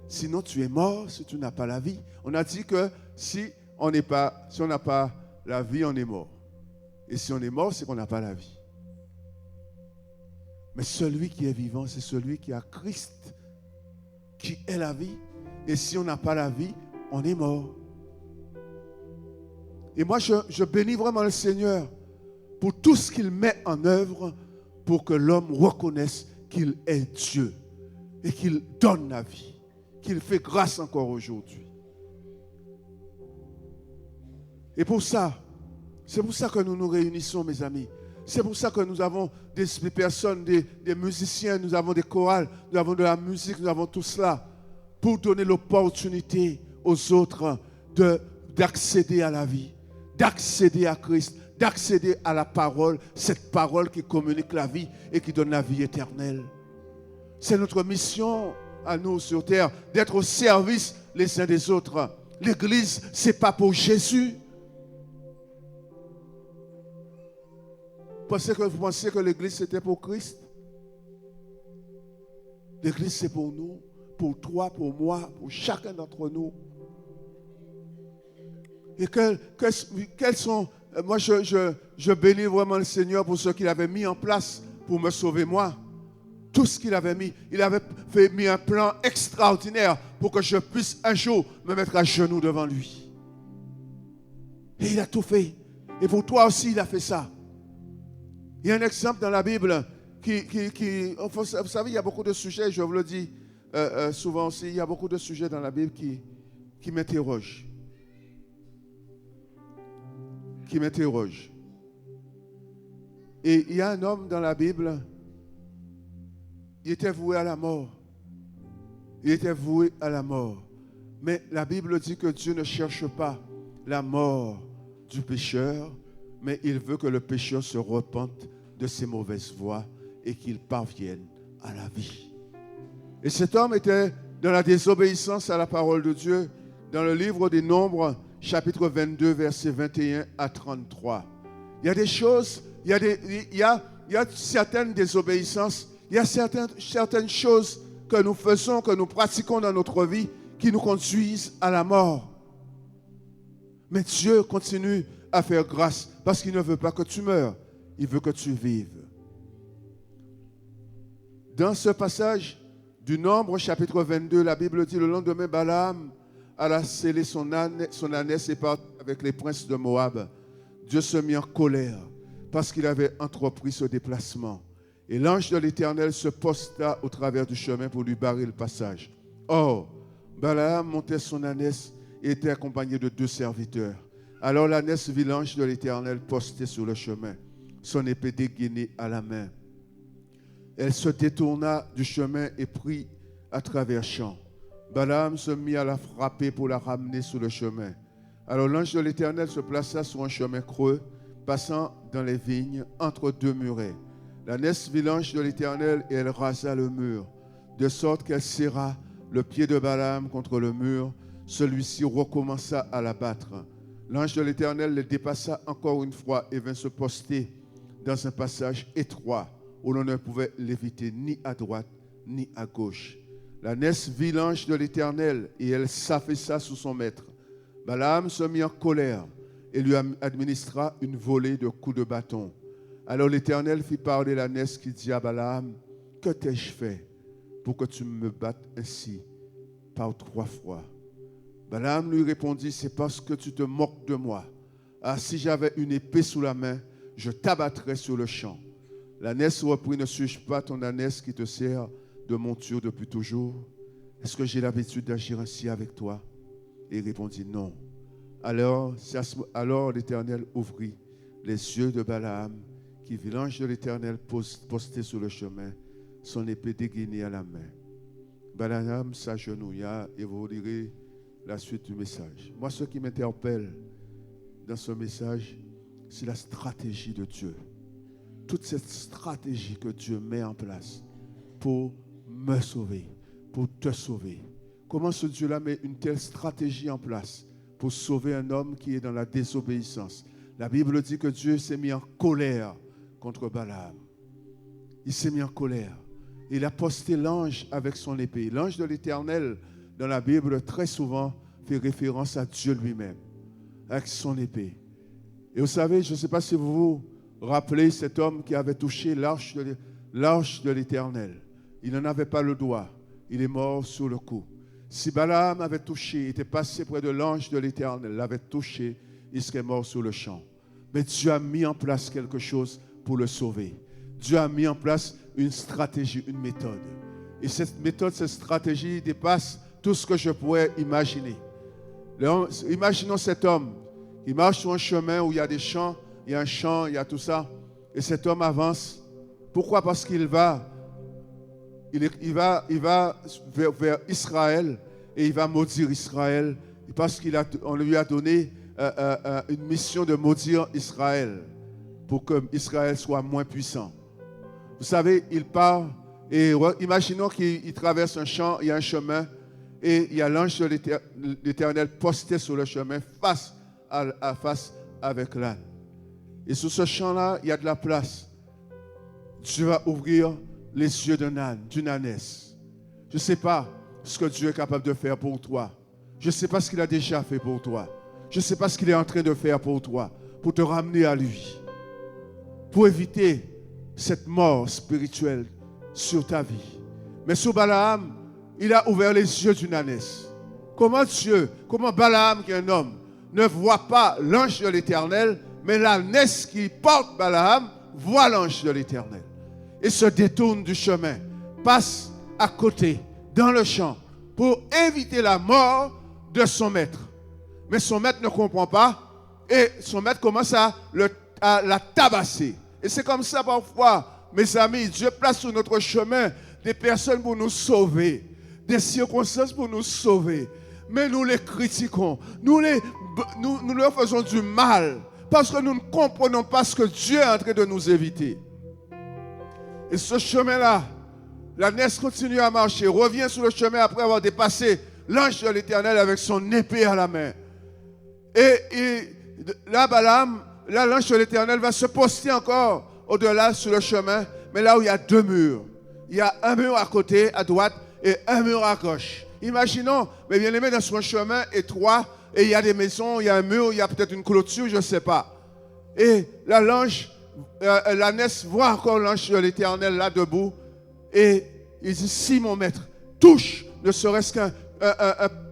[SPEAKER 1] Sinon, tu es mort si tu n'as pas la vie. On a dit que si on n'a pas la vie, on est mort. Et si on est mort, c'est qu'on n'a pas la vie. Mais celui qui est vivant, c'est celui qui a Christ, qui est la vie. Et si on n'a pas la vie, on est mort. Et moi, je bénis vraiment le Seigneur pour tout ce qu'il met en œuvre pour que l'homme reconnaisse qu'il est Dieu et qu'il donne la vie, qu'il fait grâce encore aujourd'hui. Et c'est pour ça que nous nous réunissons, mes amis, C'est pour ça que nous avons des personnes, des musiciens, nous avons des chorales, nous avons de la musique, nous avons tout cela pour donner l'opportunité aux autres d'accéder à la vie, d'accéder à Christ, d'accéder à la parole, cette parole qui communique la vie et qui donne la vie éternelle. C'est notre mission à nous sur terre, d'être au service les uns des autres. L'église, ce n'est pas pour Jésus. Vous pensez que l'église, c'était pour Christ? L'église, c'est pour nous, pour toi, pour moi, pour chacun d'entre nous. Et quels sont... Moi, je bénis vraiment le Seigneur pour ce qu'il avait mis en place pour me sauver moi. Tout ce qu'il avait mis. Il avait mis un plan extraordinaire pour que je puisse un jour me mettre à genoux devant lui. Et il a tout fait. Et pour toi aussi, il a fait ça. Il y a un exemple dans la Bible vous savez, il y a beaucoup de sujets, je vous le dis souvent aussi, il y a beaucoup de sujets dans la Bible qui m'interrogent. Et il y a un homme dans la Bible, il était voué à la mort. Mais la Bible dit que Dieu ne cherche pas la mort du pécheur, mais il veut que le pécheur se repente de ses mauvaises voies et qu'il parvienne à la vie. Et cet homme était dans la désobéissance à la parole de Dieu. Dans le livre des Nombres, chapitre 22, versets 21 à 33. Il y a des choses, il y a certaines désobéissances, il y a certaines choses que nous faisons, que nous pratiquons dans notre vie qui nous conduisent à la mort. Mais Dieu continue à faire grâce parce qu'il ne veut pas que tu meurs, il veut que tu vives. Dans ce passage du Nombre, chapitre 22, la Bible dit, le lendemain, Balaam alla sceller son ânesse et partit avec les princes de Moab. Dieu se mit en colère parce qu'il avait entrepris ce déplacement. Et l'ange de l'Éternel se posta au travers du chemin pour lui barrer le passage. Or, Balaam montait son ânesse et était accompagné de 2 serviteurs. Alors l'ânesse vit l'ange de l'Éternel posté sur le chemin, son épée dégainée à la main. Elle se détourna du chemin et prit à travers champs. Balaam se mit à la frapper pour la ramener sur le chemin. Alors l'ange de l'Éternel se plaça sur un chemin creux, passant dans les vignes, entre 2 murets. L'ânesse vit l'ange de l'Éternel et elle rasa le mur, de sorte qu'elle serra le pied de Balaam contre le mur. Celui-ci recommença à l'abattre. L'ange de l'Éternel le dépassa encore une fois et vint se poster dans un passage étroit où l'on ne pouvait l'éviter ni à droite ni à gauche. L'ânesse vit l'ange de l'Éternel et elle s'affaissa sous son maître. Balaam se mit en colère et lui administra une volée de coups de bâton. Alors l'Éternel fit parler l'ânesse qui dit à Balaam, « Que t'ai-je fait pour que tu me battes ainsi par 3 fois ?» Balaam lui répondit, « C'est parce que tu te moques de moi. Ah, si j'avais une épée sous la main, je t'abattrais sur le champ. » L'ânesse reprit, « Ne suis-je pas ton ânesse qui te sert de monture depuis toujours? Est-ce que j'ai l'habitude d'agir ainsi avec toi? » Et il répondit, « Non. » Alors l'Éternel ouvrit les yeux de Balaam, qui vit l'ange de l'Éternel posté sur le chemin, son épée dégainée à la main. Balaam s'agenouilla et vous lirez la suite du message. Moi, ce qui m'interpelle dans ce message, c'est la stratégie de Dieu. Toute cette stratégie que Dieu met en place pour me sauver, pour te sauver. Comment ce Dieu-là met une telle stratégie en place pour sauver un homme qui est dans la désobéissance? La Bible dit que Dieu s'est mis en colère contre Balaam. Il s'est mis en colère. Il a posté l'ange avec son épée. L'ange de l'Éternel, dans la Bible, très souvent, fait référence à Dieu lui-même, avec son épée. Et vous savez, je ne sais pas si vous vous rappelez cet homme qui avait touché l'arche de l'Éternel. Il n'en avait pas le doigt. Il est mort sur le coup. Si Balaam avait touché, était passé près de l'ange de l'Éternel, l'avait touché, il serait mort sur le champ. Mais Dieu a mis en place quelque chose pour le sauver. Dieu a mis en place une stratégie, une méthode. Et cette méthode, cette stratégie dépasse tout ce que je pourrais imaginer. Imaginons cet homme qui marche sur un chemin où il y a des champs, il y a un champ, il y a tout ça. Et cet homme avance. Pourquoi? Parce qu'il va, il va vers Israël et il va maudire Israël. Parce qu'on lui a donné une mission de maudire Israël pour que Israël soit moins puissant. Vous savez, il part et imaginons qu'il traverse un champ, il y a un chemin et il y a l'ange de l'Éternel posté sur le chemin face à face avec l'âne. Et sur ce champ-là, il y a de la place. Dieu va ouvrir les yeux d'un âne, d'une ânesse. Je ne sais pas ce que Dieu est capable de faire pour toi. Je ne sais pas ce qu'il a déjà fait pour toi. Je ne sais pas ce qu'il est en train de faire pour toi, pour te ramener à lui, pour éviter cette mort spirituelle sur ta vie. Mais sur Balaam, il a ouvert les yeux d'une ânesse. Comment Balaam, qui est un homme, ne voit pas l'ange de l'Éternel, mais l'ânesse qui porte Balaam voit l'ange de l'Éternel et se détourne du chemin, passe à côté, dans le champ, pour éviter la mort de son maître. Mais son maître ne comprend pas et son maître commence à la tabasser. Et c'est comme ça parfois, mes amis, Dieu place sur notre chemin des personnes pour nous sauver, des circonstances pour nous sauver. Mais nous les critiquons, nous leur faisons du mal parce que nous ne comprenons pas ce que Dieu est en train de nous éviter. Et ce chemin-là, l'ânesse continue à marcher, revient sur le chemin après avoir dépassé l'ange de l'Éternel avec son épée à la main. Et là, Balaam, là, l'ange de l'Éternel va se poster encore au-delà sur le chemin, mais là où il y a deux murs. Il y a un mur à côté, à droite, et un mur à gauche. Imaginons, mais bien aimé, dans son chemin étroit, et il y a des maisons, il y a un mur, il y a peut-être une clôture, je ne sais pas. Et là, l'ânesse voit encore l'ange de l'Éternel là debout, et il dit, si mon maître touche ne serait-ce qu'un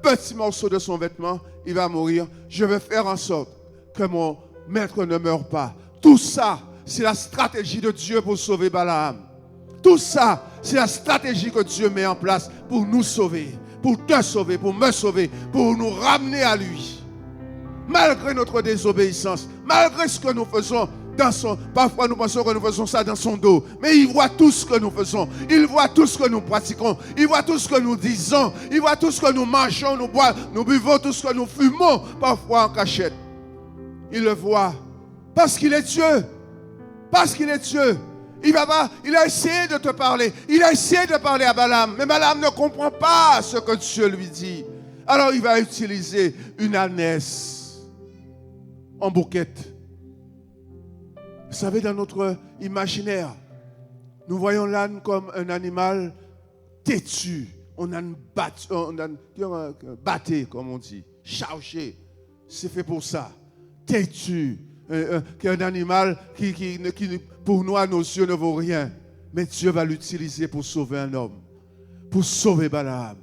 [SPEAKER 1] petit morceau de son vêtement, il va mourir. Je vais faire en sorte que mon maître ne meure pas. Tout ça, c'est la stratégie de Dieu pour sauver Balaam. Tout ça, c'est la stratégie que Dieu met en place pour nous sauver, pour te sauver, pour me sauver, pour nous ramener à lui. Malgré notre désobéissance, malgré ce que nous faisons, parfois nous pensons que nous faisons ça dans son dos, mais il voit tout ce que nous faisons, il voit tout ce que nous pratiquons, il voit tout ce que nous disons, il voit tout ce que nous mangeons, nous buvons, tout ce que nous fumons, parfois en cachette. Il le voit parce qu'il est Dieu, parce qu'il est Dieu. Il a essayé de te parler, il a essayé de parler à Balaam, mais Balaam ne comprend pas ce que Dieu lui dit. Alors il va utiliser une ânesse en bouquette. Vous savez, dans notre imaginaire, nous voyons l'âne comme un animal têtu. On a batté, comme on dit, chargé. C'est fait pour ça. Têtu. Qui est un animal qui, pour nous, à nos yeux, ne vaut rien. Mais Dieu va l'utiliser pour sauver un homme. Pour sauver Balaam.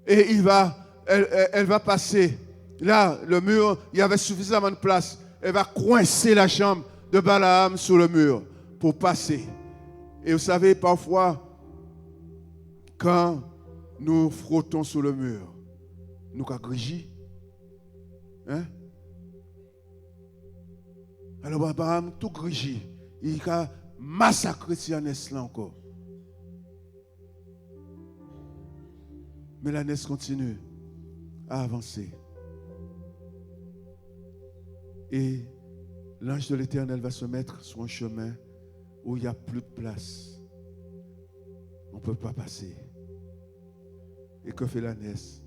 [SPEAKER 1] Et elle va passer. Là, le mur, il y avait suffisamment de place. Elle va coincer la jambe de Balaam sur le mur pour passer. Et vous savez, parfois, quand nous frottons sur le mur, nous avons grigi. Hein? Alors, Balaam, tout grigi. Il a massacré l'ânesse là encore. Mais l'ânesse continue à avancer. Et l'ange de l'Éternel va se mettre sur un chemin où il n'y a plus de place. On ne peut pas passer. Et que fait l'ânesse?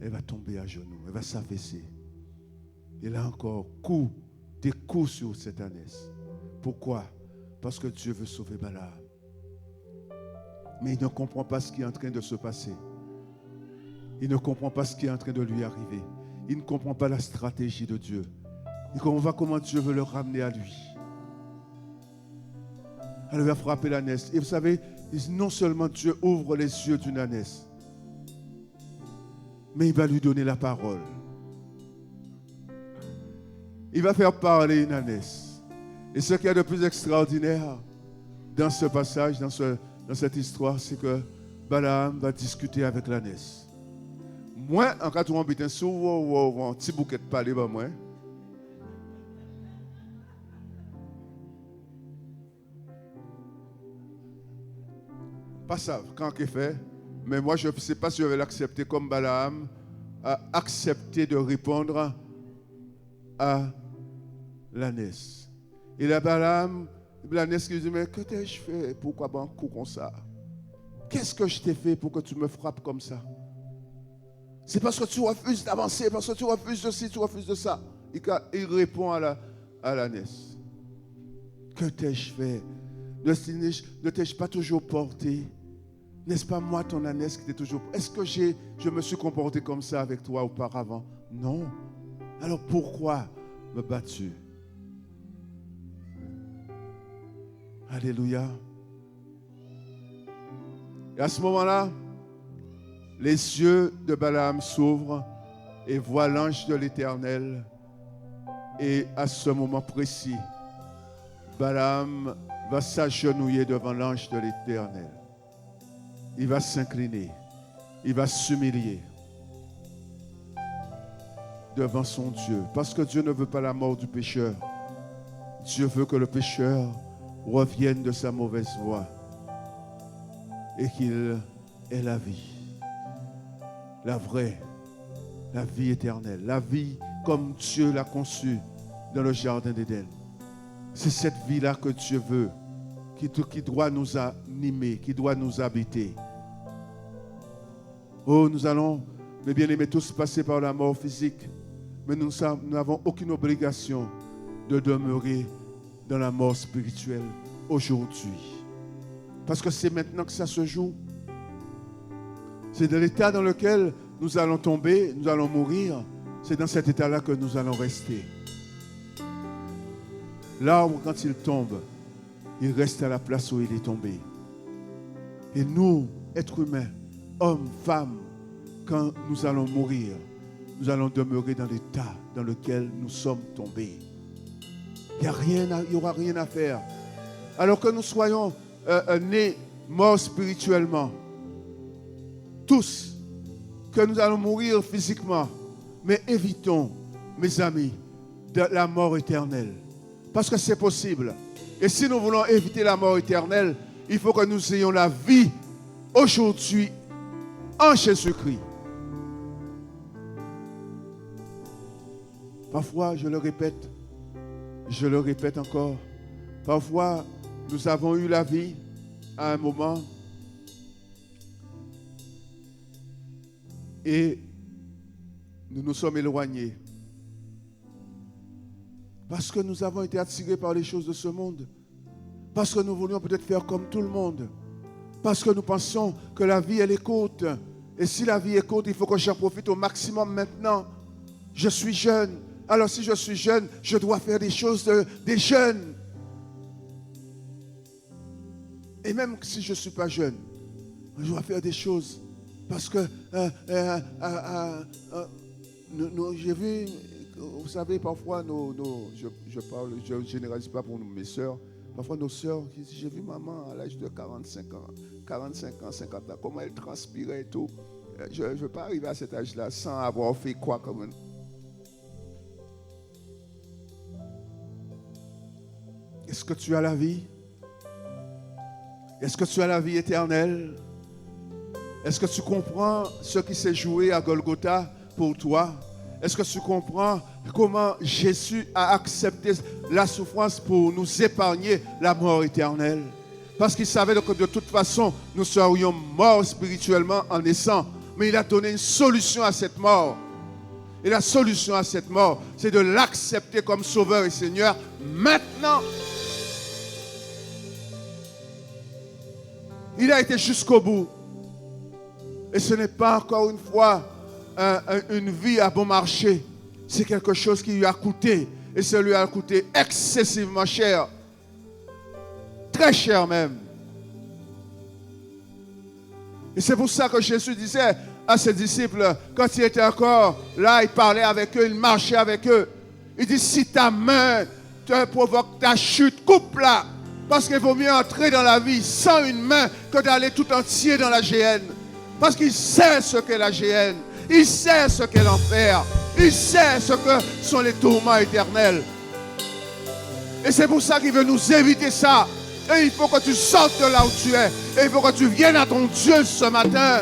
[SPEAKER 1] Elle va tomber à genoux, elle va s'affaisser. Et là encore, des coups sur cette ânesse. Pourquoi? Parce que Dieu veut sauver Balaam. Mais il ne comprend pas ce qui est en train de se passer. Il ne comprend pas ce qui est en train de lui arriver. Il ne comprend pas la stratégie de Dieu. Il ne comprend pas comment Dieu veut le ramener à lui. Elle va frapper l'ânesse. Et vous savez, non seulement Dieu ouvre les yeux d'une ânesse, mais il va lui donner la parole. Il va faire parler une ânesse. Et ce qu'il y a de plus extraordinaire dans ce passage, dans cette histoire, c'est que Balaam va discuter avec l'ânesse. Moi, en cas où on peut un petit bouquet de parler, moi. Pas ça, quand il fait. Mais moi, je ne sais pas si je vais l'accepter comme Balaam a accepté de répondre à l'ânesse. Et la Balaam, l'ânesse qui dit, mais que t'ai-je fait? Pourquoi un coup comme ça? Qu'est-ce que je t'ai fait pour que tu me frappes comme ça? C'est parce que tu refuses d'avancer, parce que tu refuses de ci, tu refuses de ça. Il répond à l'ânesse. Que t'ai-je fait? Ne t'ai-je pas toujours porté? N'est-ce pas moi, ton ânesse, qui t'ai toujours... Est-ce que je me suis comporté comme ça avec toi auparavant? Non. Alors pourquoi me bats-tu? Alléluia. Et à ce moment-là, les yeux de Balaam s'ouvrent et voient l'ange de l'Éternel. Et à ce moment précis, Balaam va s'agenouiller devant l'ange de l'Éternel. Il va s'incliner, il va s'humilier devant son Dieu. Parce que Dieu ne veut pas la mort du pécheur. Dieu veut que le pécheur revienne de sa mauvaise voie et qu'il ait la vie. La vraie, la vie éternelle, la vie comme Dieu l'a conçue dans le jardin d'Éden. C'est cette vie-là que Dieu veut, qui doit nous animer, qui doit nous habiter. Oh, nous allons, mes bien-aimés, tous passer par la mort physique, mais nous n'avons aucune obligation de demeurer dans la mort spirituelle aujourd'hui. Parce que c'est maintenant que ça se joue. C'est dans l'état dans lequel nous allons tomber, nous allons mourir. C'est dans cet état-là que nous allons rester. L'arbre, quand il tombe, il reste à la place où il est tombé. Et nous, êtres humains, hommes, femmes, quand nous allons mourir, nous allons demeurer dans l'état dans lequel nous sommes tombés. Il n'y aura rien à faire. Alors que nous soyons nés, morts spirituellement, tous, que nous allons mourir physiquement, mais évitons, mes amis, de la mort éternelle. Parce que c'est possible. Et si nous voulons éviter la mort éternelle, il faut que nous ayons la vie aujourd'hui en Jésus-Christ. Parfois, je le répète encore, parfois, nous avons eu la vie à un moment et nous nous sommes éloignés. Parce que nous avons été attirés par les choses de ce monde. Parce que nous voulions peut-être faire comme tout le monde. Parce que nous pensions que la vie, elle est courte. Et si la vie est courte, il faut que j'en profite au maximum maintenant. Je suis jeune. Alors si je suis jeune, je dois faire des choses des jeunes. Et même si je ne suis pas jeune, je dois faire des choses. Parce que j'ai vu, vous savez, parfois, je ne généralise pas pour mes sœurs, parfois nos sœurs, j'ai vu maman à l'âge de 45 ans, 50 ans, comment elle transpirait et tout. Je ne veux pas arriver à cet âge-là sans avoir fait quoi comme un... Est-ce que tu as la vie? Est-ce que tu as la vie éternelle? Est-ce que tu comprends ce qui s'est joué à Golgotha pour toi? Est-ce que tu comprends comment Jésus a accepté la souffrance pour nous épargner la mort éternelle? Parce qu'il savait que de toute façon, nous serions morts spirituellement en naissant. Mais il a donné une solution à cette mort. Et la solution à cette mort, c'est de l'accepter comme Sauveur et Seigneur maintenant. Il a été jusqu'au bout. Et ce n'est pas encore une fois une vie à bon marché. C'est quelque chose qui lui a coûté. Et ça lui a coûté excessivement cher. Très cher même. Et c'est pour ça que Jésus disait à ses disciples, quand il était encore là, il parlait avec eux, il marchait avec eux. Il dit, si ta main te provoque ta chute, coupe-la. Parce qu'il vaut mieux entrer dans la vie sans une main que d'aller tout entier dans la géhenne. Parce qu'il sait ce qu'est la géhenne. Il sait ce qu'est l'enfer. Il sait ce que sont les tourments éternels. Et c'est pour ça qu'il veut nous éviter ça. Et il faut que tu sortes de là où tu es. Et il faut que tu viennes à ton Dieu ce matin.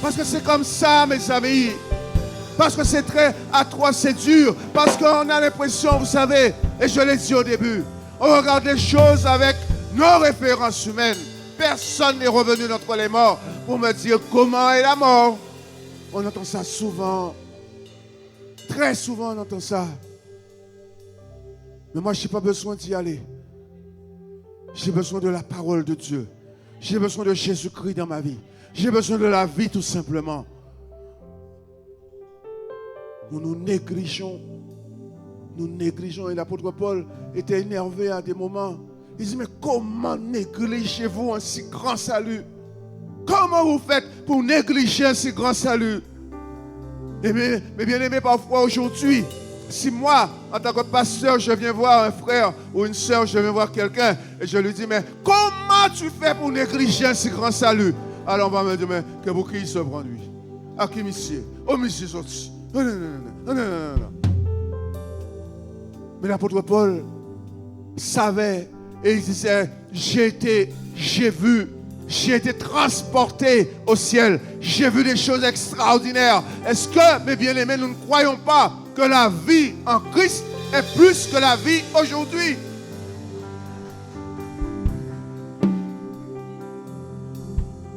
[SPEAKER 1] Parce que c'est comme ça, mes amis. Parce que c'est très atroce, c'est dur. Parce qu'on a l'impression, vous savez, et je l'ai dit au début, on regarde les choses avec nos références humaines. Personne n'est revenu d'entre les morts pour me dire comment est la mort. On entend ça souvent. Très souvent, on entend ça. Mais moi, je n'ai pas besoin d'y aller. J'ai besoin de la parole de Dieu. J'ai besoin de Jésus-Christ dans ma vie. J'ai besoin de la vie, tout simplement. Nous négligeons. Nous négligeons. Et l'apôtre Paul était énervé à des moments. Il dit, mais comment négligez-vous un si grand salut? Comment vous faites pour négliger un si grand salut? Mais bien aimé, parfois aujourd'hui, si moi, en tant que pasteur, je viens voir un frère ou une soeur, je viens voir quelqu'un et je lui dis, mais comment tu fais pour négliger un si grand salut? Alors on va me dire, mais que pour qui il se prend lui? À qui monsieur? Au monsieur sorti. Non. Mais l'apôtre Paul savait et il disait, j'ai vu, j'ai été transporté au ciel. J'ai vu des choses extraordinaires. Est-ce que, mes bien-aimés, nous ne croyons pas que la vie en Christ est plus que la vie aujourd'hui?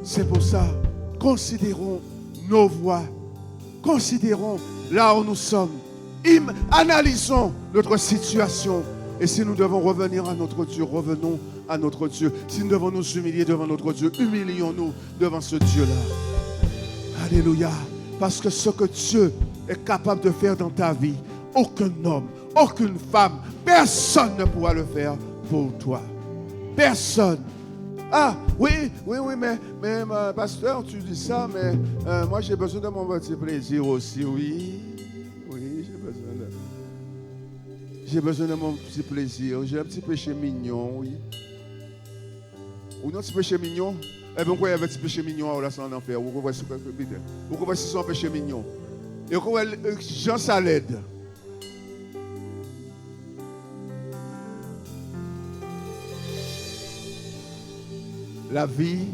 [SPEAKER 1] C'est pour ça, considérons nos voies. Considérons là où nous sommes. Analysons notre situation. Et si nous devons revenir à notre Dieu, revenons à notre Dieu. Si nous devons nous humilier devant notre Dieu, humilions-nous devant ce Dieu-là. Alléluia. Parce que ce que Dieu est capable de faire dans ta vie, aucun homme, aucune femme, personne ne pourra le faire pour toi. Personne. Ah, oui, mais pasteur, tu dis ça, mais moi j'ai besoin de mon petit plaisir aussi, oui, j'ai besoin de mon petit plaisir, j'ai un petit péché mignon, oui. Ou non, petit péché mignon? Eh bien, pourquoi il y avait un petit péché mignon, là, c'est en enfer, vous comprenez si c'est un péché mignon? Et vous comprenez, Jean, ça l'aide. La vie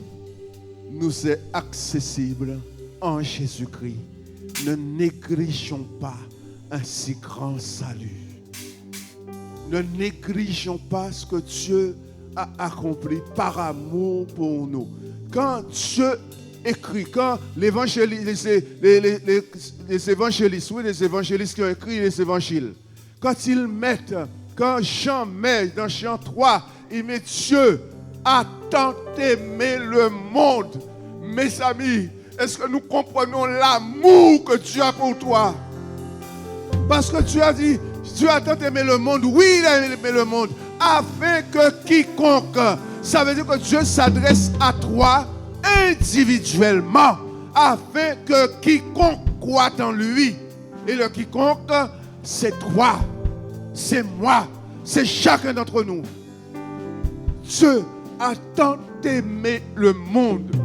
[SPEAKER 1] nous est accessible en Jésus-Christ. Ne négligeons pas un si grand salut. Ne négligeons pas ce que Dieu a accompli par amour pour nous. Quand Dieu écrit, quand les évangélistes, oui, les évangélistes qui ont écrit les évangiles, quand Jean met dans Jean 3, il met Dieu a tant aimé le monde. Mes amis, est-ce que nous comprenons l'amour que Dieu a pour toi? Parce que tu as dit, Dieu a tant aimé le monde. Oui, il a aimé le monde. Afin que quiconque, ça veut dire que Dieu s'adresse à toi individuellement. Afin que quiconque croit en lui. Et le quiconque, c'est toi, c'est moi, c'est chacun d'entre nous. Dieu a tant aimé le monde.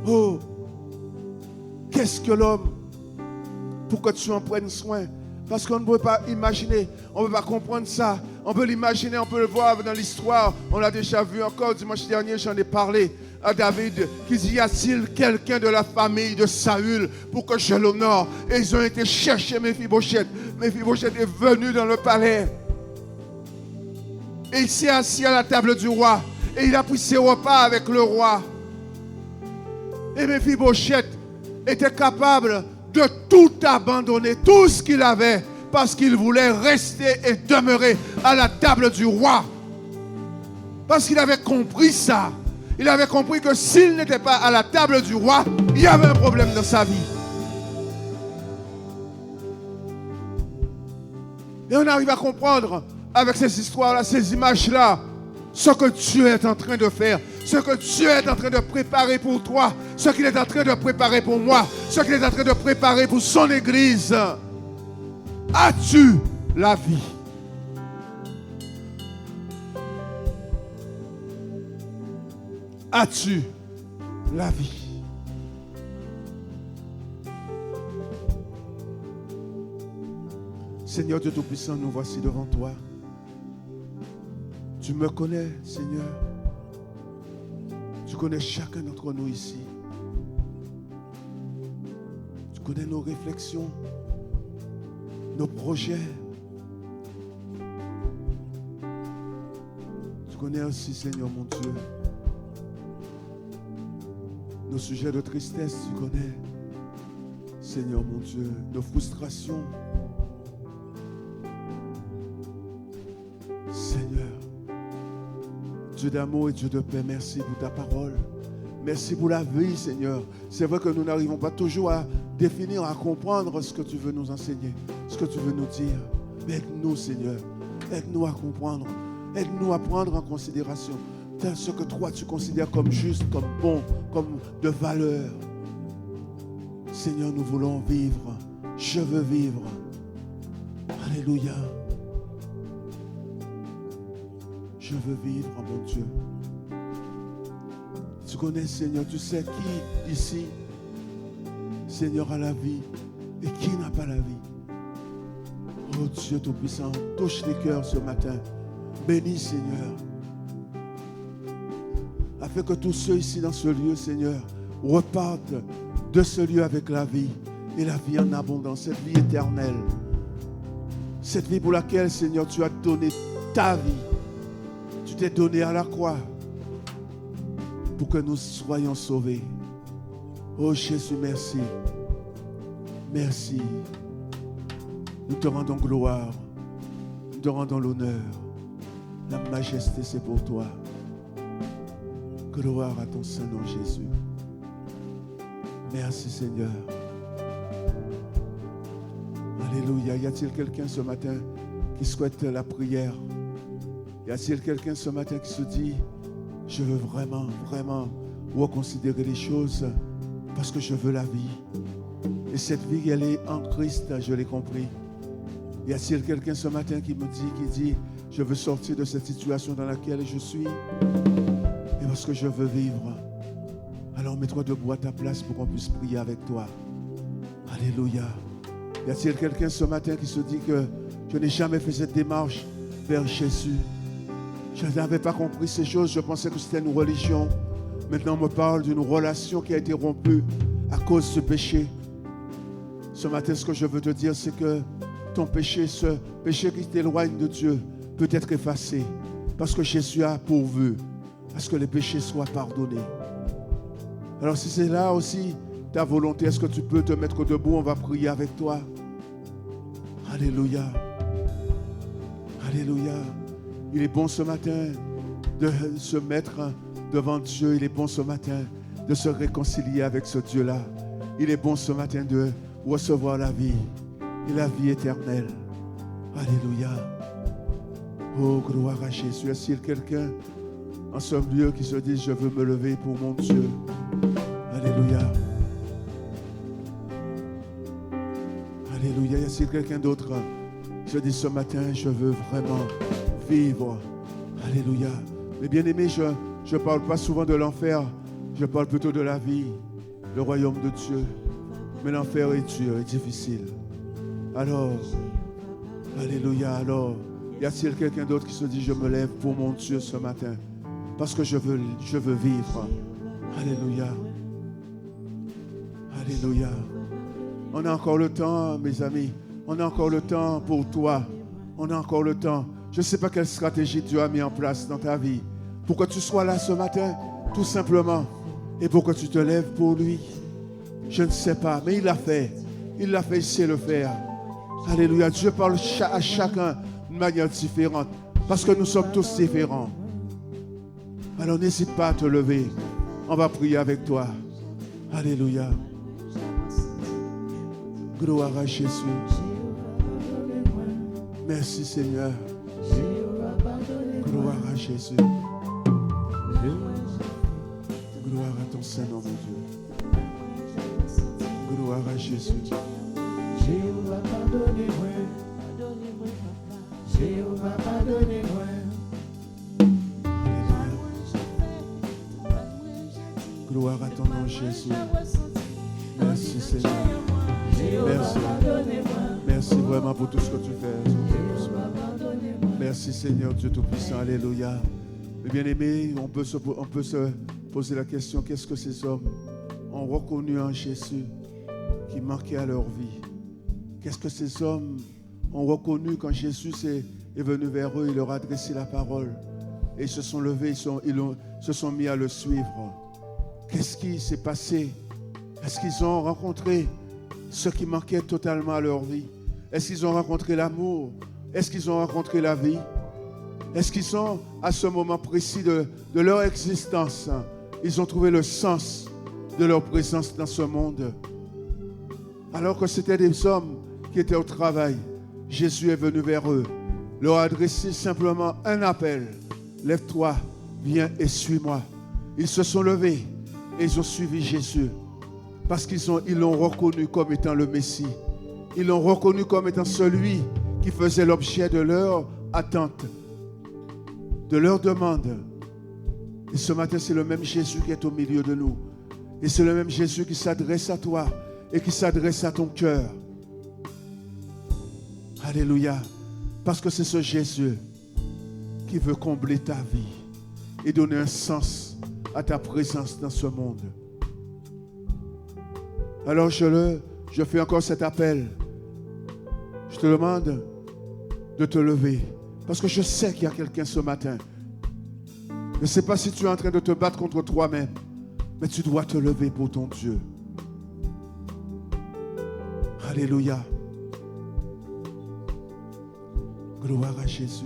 [SPEAKER 1] Oh, qu'est-ce que l'homme pour que tu en prennes soin? Parce qu'on ne peut pas imaginer, on ne peut pas comprendre ça. On peut l'imaginer, on peut le voir dans l'histoire. On l'a déjà vu encore dimanche dernier, j'en ai parlé à David, qui dit, y a-t-il quelqu'un de la famille de Saül pour que je l'honore? Et ils ont été chercher Méphibosheth. Méphibosheth est venu dans le palais. Et il s'est assis à la table du roi. Et il a pris ses repas avec le roi. Et Méphibosheth était capable de tout abandonner, tout ce qu'il avait, parce qu'il voulait rester et demeurer à la table du roi. Parce qu'il avait compris ça. Il avait compris que s'il n'était pas à la table du roi, il y avait un problème dans sa vie. Et on arrive à comprendre avec ces histoires-là, ces images-là, ce que Dieu est en train de faire, ce que Dieu est en train de préparer pour toi, ce qu'il est en train de préparer pour moi, ce qu'il est en train de préparer pour son Église. As-tu la vie? As-tu la vie? Seigneur Dieu Tout-Puissant, nous voici devant toi. Tu me connais, Seigneur. Tu connais chacun d'entre nous ici. Tu connais nos réflexions, nos projets. Tu connais aussi, Seigneur mon Dieu, nos sujets de tristesse. Tu connais, Seigneur mon Dieu, nos frustrations. Seigneur, Dieu d'amour et Dieu de paix, merci pour ta parole. Merci pour la vie, Seigneur. C'est vrai que nous n'arrivons pas toujours à définir, à comprendre ce que tu veux nous enseigner, ce que tu veux nous dire. Mais aide-nous, Seigneur. Aide-nous à comprendre. Aide-nous à prendre en considération ce que toi tu considères comme juste, comme bon, comme de valeur. Seigneur, nous voulons vivre. Je veux vivre. Alléluia. Je veux vivre, mon Dieu. Tu connais, Seigneur, tu sais qui ici, Seigneur, a la vie et qui n'a pas la vie. Oh Dieu Tout-Puissant, touche les cœurs ce matin. Bénis, Seigneur. Afin que tous ceux ici dans ce lieu, Seigneur, repartent de ce lieu avec la vie et la vie en abondance, cette vie éternelle. Cette vie pour laquelle, Seigneur, tu as donné ta vie. Tu t'es donné à la croix pour que nous soyons sauvés. Oh Jésus, merci. Merci. Nous te rendons gloire. Nous te rendons l'honneur. La majesté, c'est pour toi. Gloire à ton Saint-Nom, Jésus. Merci, Seigneur. Alléluia. Y a-t-il quelqu'un ce matin qui souhaite la prière? Y a-t-il quelqu'un ce matin qui se dit, je veux vraiment, vraiment reconsidérer les choses parce que je veux la vie. Et cette vie, elle est en Christ, je l'ai compris. Y a-t-il quelqu'un ce matin qui dit, je veux sortir de cette situation dans laquelle je suis et parce que je veux vivre. Alors mets-toi debout à ta place pour qu'on puisse prier avec toi. Alléluia. Y a-t-il quelqu'un ce matin qui se dit que je n'ai jamais fait cette démarche vers Jésus? Je n'avais pas compris ces choses, je pensais que c'était une religion. Maintenant, on me parle d'une relation qui a été rompue à cause du péché. Ce matin, ce que je veux te dire, c'est que ton péché, ce péché qui t'éloigne de Dieu, peut être effacé parce que Jésus a pourvu à ce que les péchés soient pardonnés. Alors, si c'est là aussi ta volonté, est-ce que tu peux te mettre debout? On va prier avec toi. Alléluia. Alléluia. Il est bon ce matin de se mettre devant Dieu. Il est bon ce matin de se réconcilier avec ce Dieu-là. Il est bon ce matin de recevoir la vie et la vie éternelle. Alléluia. Oh, gloire à Jésus. Est-ce qu'il y a quelqu'un en ce lieu qui se dit, je veux me lever pour mon Dieu? Alléluia. Alléluia. Est-ce qu'il y a quelqu'un d'autre qui se dit ce matin, je veux vraiment vivre? Alléluia. Mais bien aimé, je ne parle pas souvent de l'enfer, je parle plutôt de la vie, le royaume de Dieu. Mais l'enfer est dur et difficile. Alors, alléluia, alors, y a-t-il quelqu'un d'autre qui se dit, je me lève pour mon Dieu ce matin, parce que je veux vivre. Alléluia. Alléluia. On a encore le temps, mes amis. On a encore le temps pour toi. On a encore le temps. Je ne sais pas quelle stratégie Dieu a mis en place dans ta vie pour que tu sois là ce matin, tout simplement, et pour que tu te lèves pour lui. Je ne sais pas, mais il l'a fait. Il l'a fait, il sait le faire. Alléluia. Dieu parle à chacun d'une manière différente, parce que nous sommes tous différents. Alors n'hésite pas à te lever. On va prier avec toi. Alléluia. Gloire à Jésus. Merci Seigneur. Gloire à Jésus. Gloire à ton Saint-Nom, mon Dieu. Gloire à Jésus.
[SPEAKER 2] Jéhovah, pardonnez-moi. Jéhovah, pardonnez-moi.
[SPEAKER 1] Gloire à ton nom, Jésus. Merci Seigneur. Merci. Merci vraiment pour tout ce que tu fais. Merci Seigneur Dieu Tout-Puissant, alléluia. Mais bien aimé, on peut se poser la question, qu'est-ce que ces hommes ont reconnu en Jésus qui manquait à leur vie? Qu'est-ce que ces hommes ont reconnu quand Jésus est venu vers eux, il leur a adressé la parole et ils se sont levés, se sont mis à le suivre? Qu'est-ce qui s'est passé? Est-ce qu'ils ont rencontré ce qui manquait totalement à leur vie? Est-ce qu'ils ont rencontré l'amour? Est-ce qu'ils ont rencontré la vie? Est-ce qu'ils sont, à ce moment précis de leur existence, ils ont trouvé le sens de leur présence dans ce monde? Alors que c'était des hommes qui étaient au travail, Jésus est venu vers eux, leur a adressé simplement un appel. Lève-toi, viens et suis-moi. Ils se sont levés et ils ont suivi Jésus parce qu'ils l'ont reconnu comme étant le Messie. Ils l'ont reconnu comme étant celui qui faisait l'objet de leur attente, de leur demande. Et ce matin, c'est le même Jésus qui est au milieu de nous. Et c'est le même Jésus qui s'adresse à toi et qui s'adresse à ton cœur. Alléluia. Parce que c'est ce Jésus qui veut combler ta vie et donner un sens à ta présence dans ce monde. Alors je fais encore cet appel. Je te demande de te lever. Parce que je sais qu'il y a quelqu'un ce matin. Je ne sais pas si tu es en train de te battre contre toi-même, mais tu dois te lever pour ton Dieu. Alléluia. Gloire à Jésus.